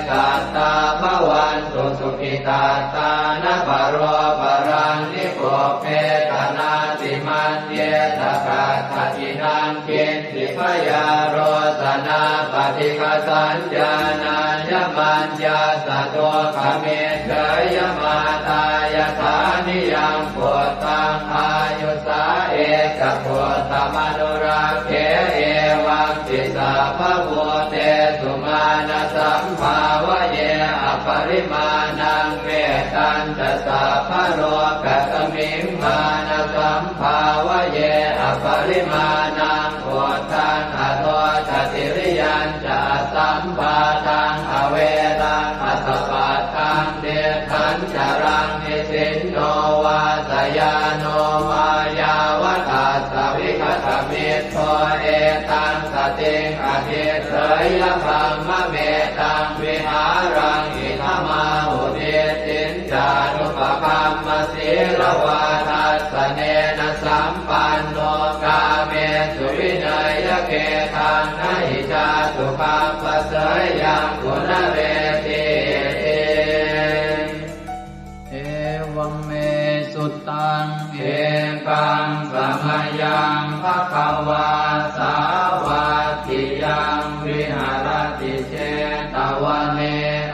Speaker 2: สัตตาภวันตุสุขิตาตานะปโรปรังนิโกเพตนาติมันเยตกาตตินังกินติพยาโรสนาปฏิฆาสัญญาณายมัญญาสะโตขเมเฉยมาตายฐานิยังโพธังอายุสาเอกโพธมนุราเขเอวังติสาภะโวเตสุมาณสัมภาวะเยอปริมาณังเวตันตสาภะโรกัสมิงมาณสัมภาวะเยอปริมาณังโพธังอโทจติริยัญจะสัมปาทังอเวรังอัสสปัตตังเดทันจรังนิสินโนวาสยาโนมายาวตัสสวิคตมิตโตเอตังสติงอธิเสยพรหมเมตังวิหารังอิทมาหุเดตินจานุปคัมมศีลวาทัสสเนนะสัมปันโนกาเมสุวินัยเกทังนะหิจาตุปัปปะเสยยังกุณเรติเอวังเมสุตังเอกังสมยังภควาสาวัตถิยังวิหารติเชตวันเน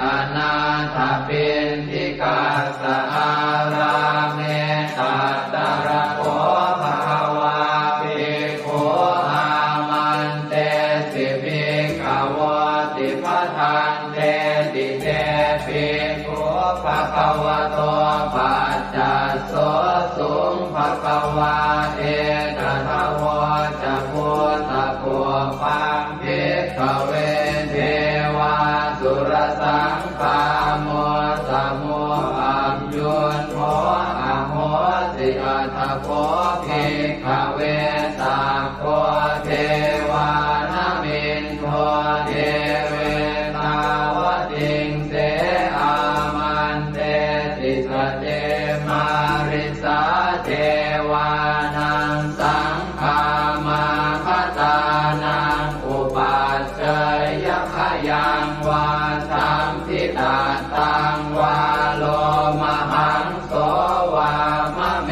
Speaker 2: อนาถปิณฑิกาสอาราเมตัตตระโขภควาภิกขุอามันเตสิภิกขวติภัทธังเตติเตภิกขุภควโตปัจจัสโสสุงภควาเอตถาวจะพุทธโภปังภิกขเวเทวาสุรสังฆาโมสมุอัมยุนโมอโหสิอัตถโภภิกขเวสัพโพเทวานามินโทเทเวตาวติงเสอามันเตติสเตมาริสาเทวานังสังฆามาคตานังอุปัชฌยขยังวาสัมทิตาตังวาโลมหังโสวามะเม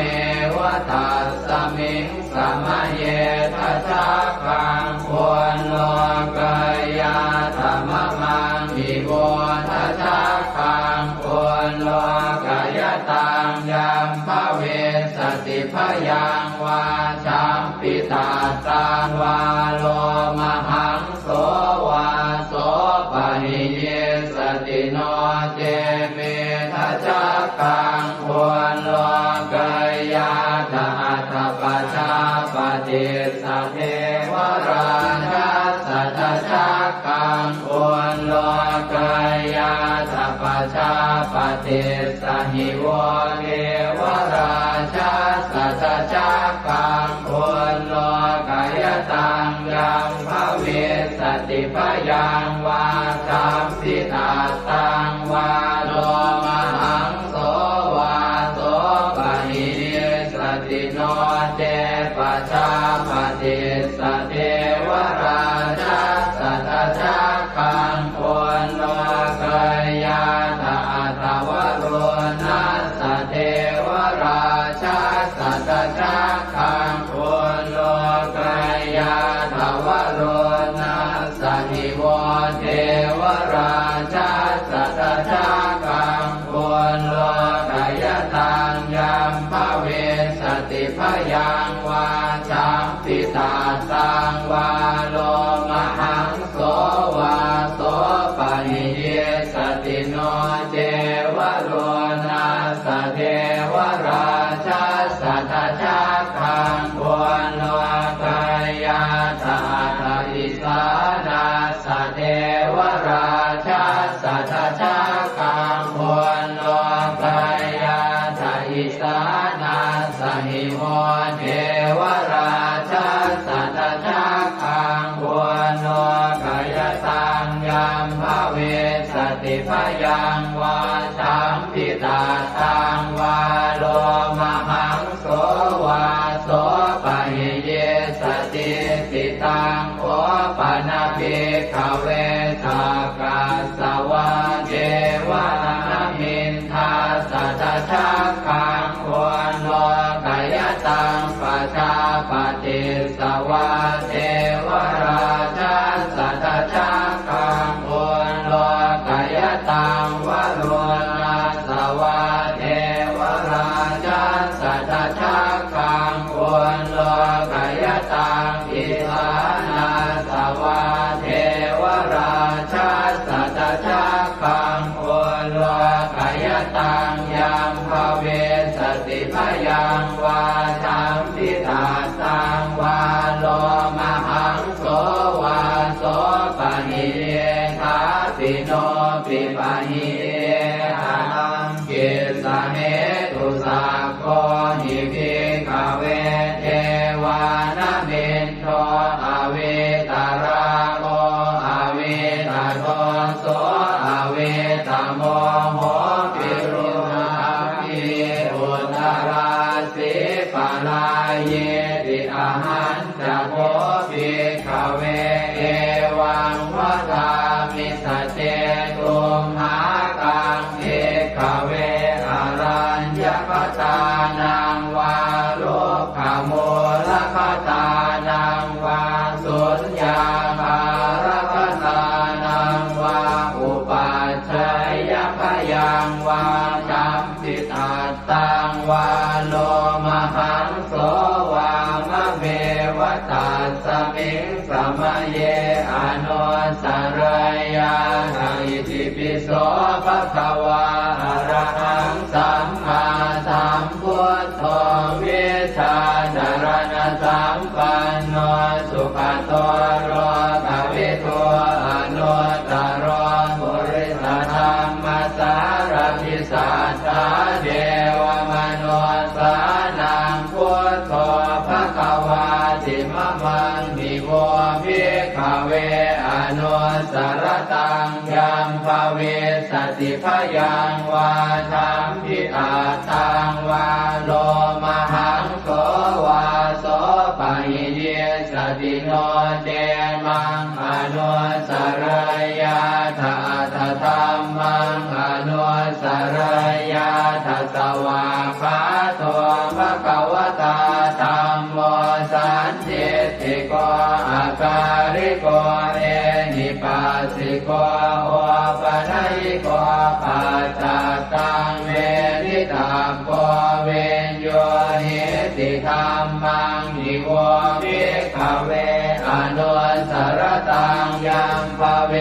Speaker 2: วะตัสสะ มิงสมะเยทัสสะคังควรโลกายาธรรมมังอิโวทัสสะคังควรโลกายตังยัมภเวสติพยังวาชัมปิตาตังวาโลมหังโสวาโสปะหิเยสติโนเจเมทัสสะคังควรโลกายาตาอัตปัจจาปฏิสัทเทวราชาสัทธะคังควรโลกายาตาปัจจาปฏิสหิโวเทวราชาสัทธะคังควรโลกายตังยัมภเวสติพยังวาชัมปิตาตังวาโลมหังโสวาโสปะหิเยสติโนเจปัจจาปฏิสเทวราชาสัทธะคังควรโลกายาตาตวโรนัสสเทวราชาสัทธะคังควรโลกายาตวโรนัสสหิโวเทวราชาสัทธะคังควรโลกายตังยัมภเวสติพยังวาชัมปิตาตังวาโลมหังโสวาโสปะหิเยสติโนเจวโรนัสสเทวราชาสัทธะคังควรโลกายาตาตาอิสานาสเทวราชาสัทธะคังควรโลกายาตาอิสานาสหิโมเทวราชาสัทธะคังควรโลกายตังยัมภเวสติพยังวาชัมปิตาตังวาโลมหังโสวาโสปะหิเยสติติตังโอปะนาภิกขเวสักกัสสวะเจวะนามินทาสัทธะคังควรโลกายตังปัจจาปฏิสวะเทวราชาสัทธะคังควรโลกายตังวโรนัสสวะเทวราชาสัทธะคังควรโลกายตังอิสานาสวะเทวราชาสัทธะคังควรโลกายตังยัมภเวสติพยังวาชัมปิตาตังวาโลมหังโสวาโสปะหิเยทัสสิโนปิปะหิเยทังกิสเนตุสักโคหิภิกขเวเทวานะเมนโทอเวตาราโมอเวตาโทโสอเวตาโมโหปิรุนาภิอุตตราสิปะลาเยติอาหันจะโพภิกขเวเอวังวะทามิสเจตุมหากังเอกขเวอารัญญปตานังวาโลภโมลคตานังวาสุญญาภารคตานังวาอุปัชฌยพยังวาจัมปิตาตังวาโลมหังโสวามะเมวตัสสมิงสมะเยอนุสรยาอิติปิโสภะคะวาอะระหังสัมมาสัมพุทโธวิชาจารณะสัมปันโนสุขโตโรกวิทูอนุตตรปุริสธรรมสารพิสัทธาเดวมนุสานังพุทโธภะคะวาติมะมังมิโวภิกขเวอนุสรตังยัมภเวสติพยังวาชัมปิตาตังวาโลมหังโสวาโสปะหิเยสติโนเจมังอนุสรยาทาทธรรมังอนุสรยาทัสสวาคาโตภะคะวตาธัม สันติติโกอาการิโกเอหิปัสสิโกโอปนัยโกปัจจตังเวทิตาโกเวนโยหิติธัมมังนิโวภิกขเวอนุสรตังยัมภเว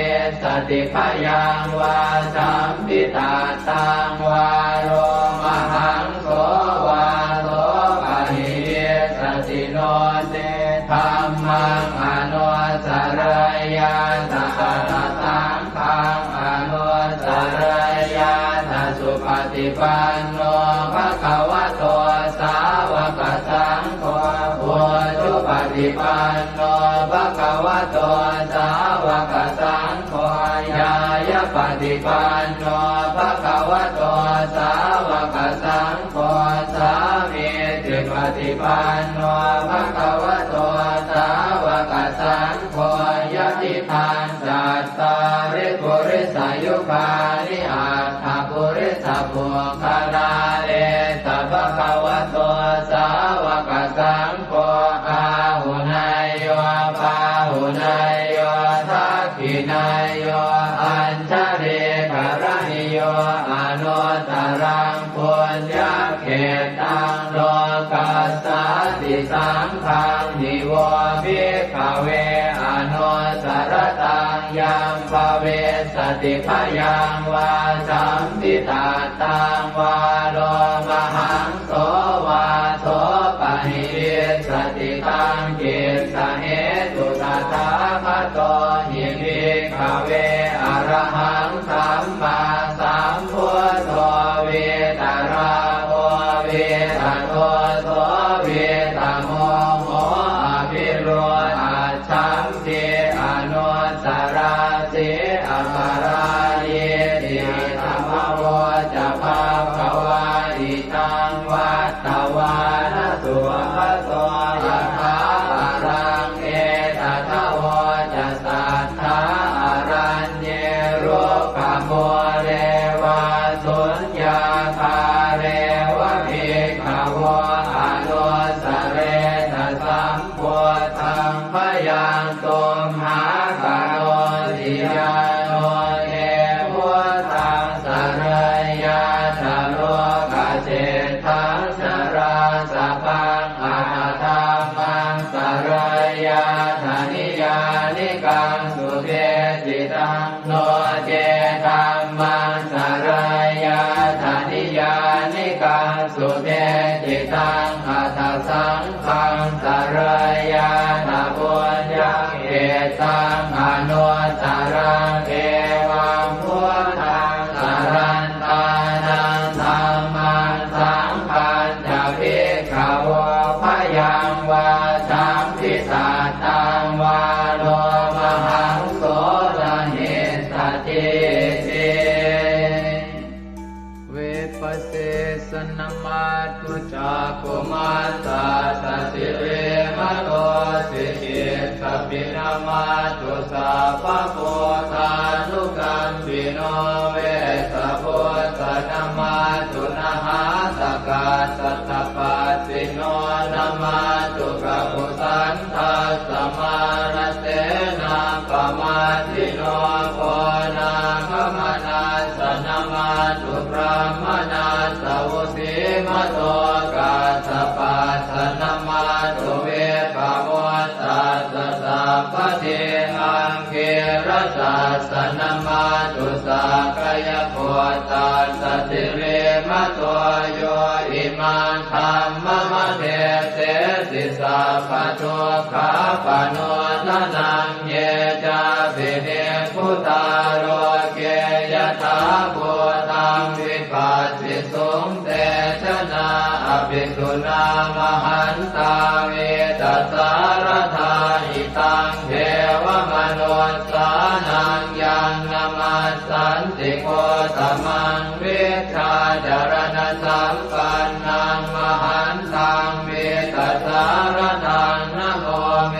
Speaker 2: สติพยังวาสัมปิตาตังวาโรมหังโสวาโสปะหิสติโนเตธัมมังอนุสรยาตะตังขังอนุสรยาตสุปฏิปันโนภะคะวะโตสาวกสังโฆปุถุปฏิปันโนภะคะวะโตสาวกสังโฆญาญาปฏิปันโนภะคะวะโตสาวกสังโฆสามีจิปฏิปันโนภะคะวะโตสาวกสังโฆยะติทานจัตตาริปุริสายุคานิอัตถปุริสปุคลาเอตภะคะวะโตสาวกสังโฆอาหุนายโยปาหุนายโยทักขินายโยอัญชริกรณิโยอนุตตรังปุญญเขตังโลกัสสติสังฆังนิโวภิกขเวอนุสรตังยัมภเวสติพยังวาสัมปิตาตังวาโลมหังโสวาโสปะหิสติตังกิสสะเหตุตถาคตหิภิกขเวอรหังสัมมาสัมพุทโธเวตราโอเวตโตโสเวตโมโหอภิโรอาชัมเทอนุสราเสอปาราเยติธรรมโวจะภาควาอิตังวัตตวานสุภโสยะถาอารังเอตถาวจะสัทธาอารัญเยโรกโมเรวาสุญญาคาเรวะภิกขวะอนุสเรตสัมโพธังพยังตุมหากโนติยาโนเอพุทธังสรยาชโลกเจตังสราสพังอาธรรมังสรยาธนิยานิกังสุเทจิตังโนเจธัมมังสรยาธนิยานิกังสุเทจิตังอัตถสังฆังสรยาธปุญญเขตังอนุสรังเอวังพุทธังสรันตานังธัมมังสังฆังจะภิกขวะพยังวาสัมภิสาตังวาโลมหังโสรหิสติเตเวปัสเสสนมาตุจักขุมาตาสสิเรมโตสิกิสปินามาตุสัพพะโพธานุกัมปิโนเวสะโพธนามาตุนะหาตกาสัตตปัสสิโนนามาตุกะปุสันทัสสมานเสนาปมาทิโนโพนาคมนาสนามาตุพระมนาสวุสีมโตกาสปัสสนามาตุเวปโมตัสสะสัพพะเทอังเกรสัสสนามาตุสักกายโพตัสสะติเรมโตโยอิมังธัมมะมะเทเสสิสัพพะทุกขาปโนทนังเยจาภิเนพุทธาโรเกยถาภูตังวิปัสสิสุงเตชนะอภิสุนามหันตาเวตัสสารธาอิตังเทวมนุสสานังยังนามัสสันติโกตมังวิชาจารณสัมปันนังมหันตังเวตัสสารตังนะโมเม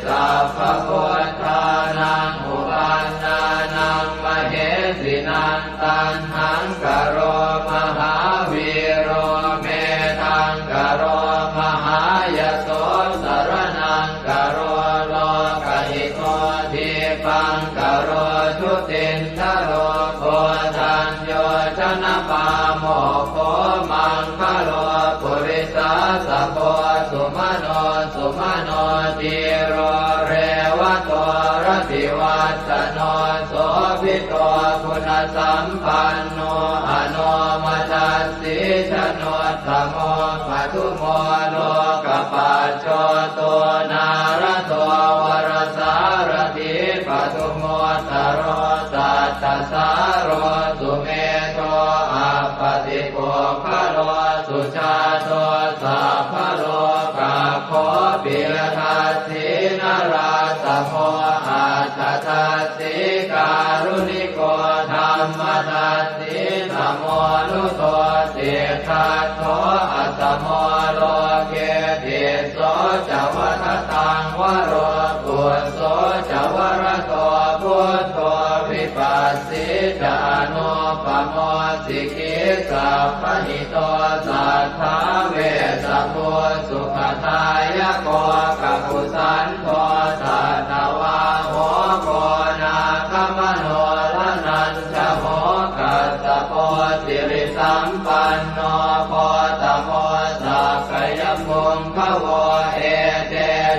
Speaker 2: สัพพะพุทธานังอุปันนานังมเหสินังตันหังกโรมหาวีโรเมทังกโรมหายโสสโร สุมโนติโรเรวะโตรติวัตโนโสภิโตคุณสัมปันโนอโนมัสสิชโนตโมปัทุโมโลกปัจโจโตนารโตวรสารถิปัทุโมตโรสัตตสารโรสุเมโตอัปปติโกภโลสุชาโตสัพพโลกาโคปิยทัสสินาราสโมอัตถทัสสิการุณิโกธัมมทัสสิสมโมนุโตเตทัสโตอัสสโมโลเกติโสจวัฏตังวโรกุโสจวรโตพุทโธวิปัสสิจานุปโมสิกิสัพพหิโตสัทธาเวสสุสุขทายโกกัปปุสันโตสัตวาโหโกนาคมโนลนันจโหกัสสโพสิริสัมปันโนโพตโมสักขยมุงภโวเอเต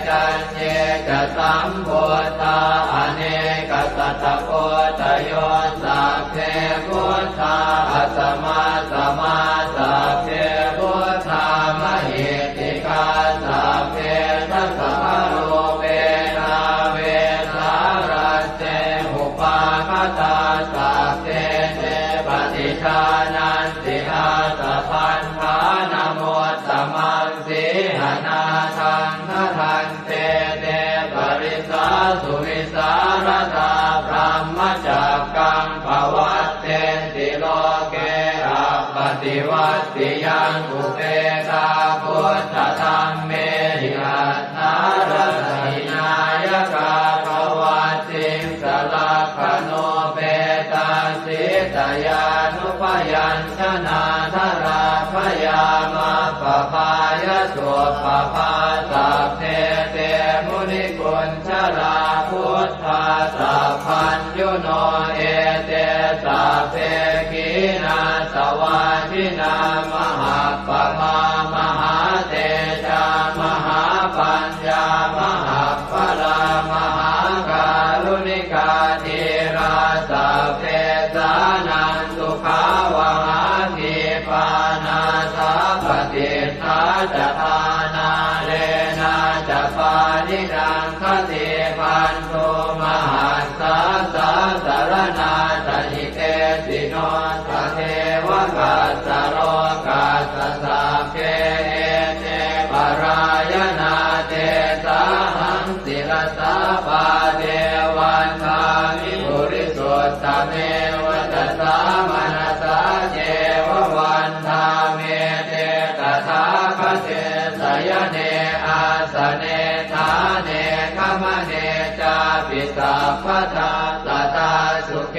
Speaker 2: จันเยจะสัมโพธาอเนกสัตตโพธโยสัพเพพุทธาอัสสมาสมาสัพเพพุทธามหิติกาสัพเพทัสสะโลเวนาเวสารัสเตอุปาคตาสัพเพเตปฏิชานันติอาสะพันธานโมตตมังสีหนาทังทันเตเตปริสาสุวิสารตาพรหมจักกังภวัตเตติโลเกอัปปติวัตติยังอุเปกาพุทธธรรมเมหิอัตถารถินายกาภวัตติสลักขโนเปตาสิตยานุปยัญชนะธราพยามาปภายสุปภาสัพเพเตมุนิกุญชลาพุทธาสัพพัญญุโนเอเตสัพเพขีนาสวาทินามหาปมามหาเตจามหาปัญญามหาพลามหาการุณิกาธีราสัพเพสานันตุขาวหาทีปานาสัพพติทาจทานาเลนะจะปานิดังคติปันโทมหัสสะสะสารนาตหิเตสิโนทะเทวกัสสะโลกัสสะสัพเพเอเตปรายนาเตสาหังศิลสาปาเทวันทามิปุริสุทธเมวัตสามนัสสะเจววันทาเมเตตถาคเตสยเนอาสเนธาเนขมเนจาปิสัพพทาสตาสุเข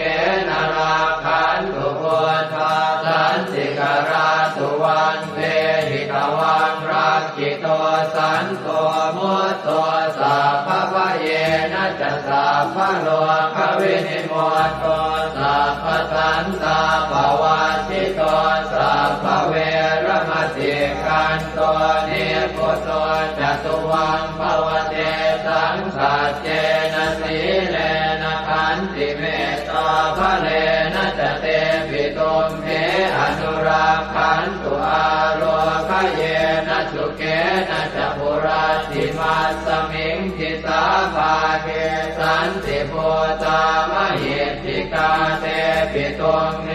Speaker 2: นราคันตุพุทธาสันติกราสุวันเวหิตวังรักขิโตสันโตมุตโตสัพพะเยนะจะสัพพะโลกวินิโมตโตสัพพะสันตาภวัติโตสัพพะเวรมติกันโตนิพุตโตจตุวังภวเตสังสัจเจนะสีเลนะขันติเมตตาภะเลนะจะเตปิตุมเหอนุรักขันตุอาโลกเยนะสุเกนะจะปุราติมัสสมิงทิสาภาเกสันติโพตามหิทธิกาเตปิตุมเห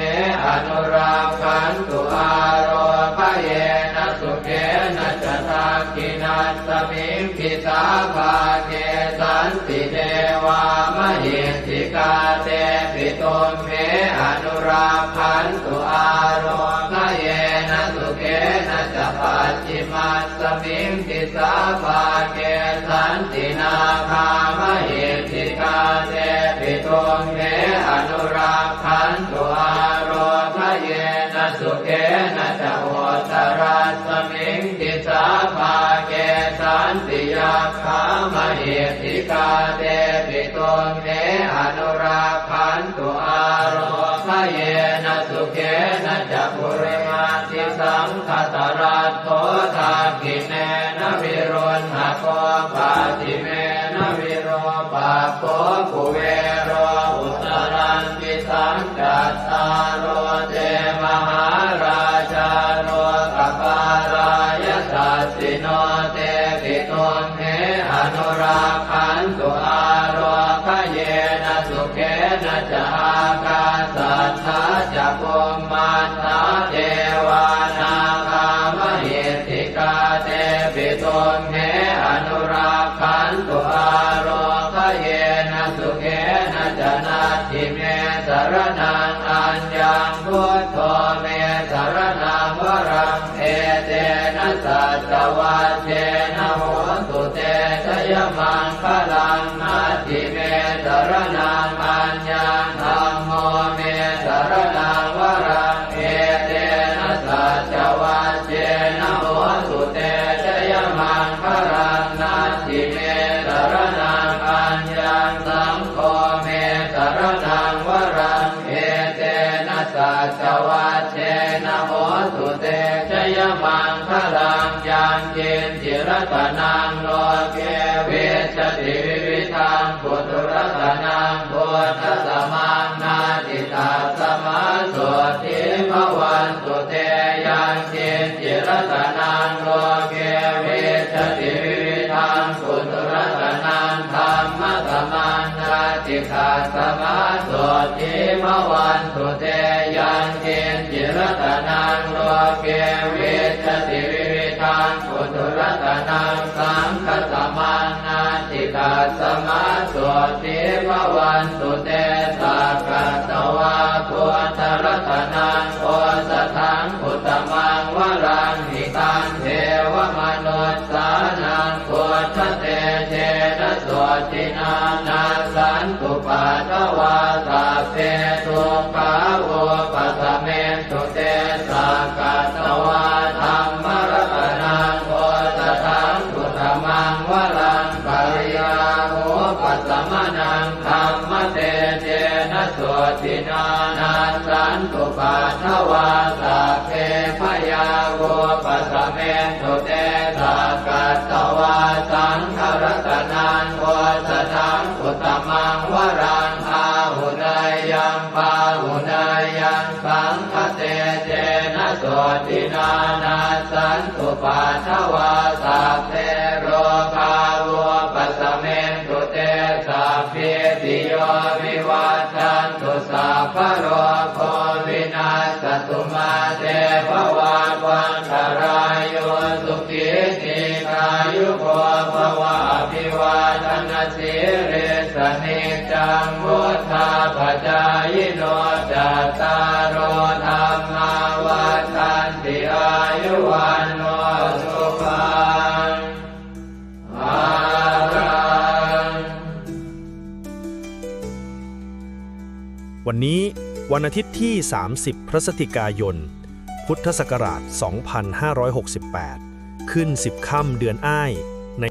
Speaker 2: อนุรักขันตุอาโลกเยนะสุเกนะจะทักขินัสสมิงทิสาภาเกสันติเทวามหิทธิกาเตปิตุมเหอนุรักขันตุอาโลกเยนะสุเกนะจะปัจฉิมัสสมิงทิสาภาเกสันตินาคามหิทธิกาเตปิตุมเหอนุรักขันตุอาโลกเยนะสุเกนะจะโหตรัสสมิงทิสาภาเกสันติยาคามหิทธิกาเตปิตุมเหอนุรักขันตุอาโลก เยนะสุเขนะจักขุริมาติสังคตรัตโตทากิเนนะวิรุณหะโกปาติเมนะวิโรปาโกกุเวโรอุตรันติสังกัตตาโรเตมหาราชาโรกปารายสัสสิโนเตปิตุมเหอนุราคันตุอาโรคเยนะสุเขนะจะอากาสัทธาจะกุมมันตาเทวานากามหิติกาเตปิตุมเหอนุราคันตุอาโรคเยนะสุเขนะจะนาทิเมสรนังอัญญังพุทโธเมสรนังวรังเอเตนะสัจวัชเชนะโหตุเตชยมังคลังนาทิเมสรนังอัญญังธัมโมเมสรนังวรังเอเตนะสัจวัชเชนะโหตุเตชยมังคลังนาทิเมสรนังอัญญังสังโฆเมสรนังวรังเอเตนะสัจวัชเชนะโหตุเตชยมังคลังยังเจนจิรตนังโลเกเวชติวิวิธังปุถุรตนังโพธสมังนาติตาสมาโสติภวันตุเตยังเจนจิรตนังโลเกเวชติวิวิธังปุถุรตนังธรรมสมังนาติตาสมาโสติภวันตุเตยังเจนจิรตนังโลเกเวชติวิวิธังปุถุรตนังสังฆสมังนาติตาสมาโสติภวันตุเตสักกตวาพุทธรัตนังโอสถังอุตมังวรังหิตังเทวมนุสสานังพุทธเตเชนะโสตินานาสันตุปัฏฐวาสัพเพทุกขาโวปัสสเมตุเตสักกตวาธัมมรัตนังโอสถังอุตมังวรังปริยาโหปัสสมนังธัมมเตเจนะโสตินานาสันตุปัฏฐวาสัพเพพยาโวปัสสเมตุเตสักกตวาสังฆรัตนังโอสถังอุตมังวรังอาหุนายยังปาหุนายยังสังฆเตเจนะโสตินานาสันตุปัฏฐวาสัพเพโรคาโวปัสสเมตุเตสัพเพติโยวิวัชชันตุสัพพะโรโควินาศตุมาเตภวันวันตรายโยสุขิติกายุโกภวะอภิวาทนาสิริสนิจังวุฒาปจายโนจัตตารโอธรรมาวัฏันติอายุวันโนสุขังภลัง
Speaker 5: วันนี้วันอาทิตย์ที่ 30 พฤศจิกายน พุทธศักราช 2568 ขึ้น 10 ค่ำเดือนอ้ายใน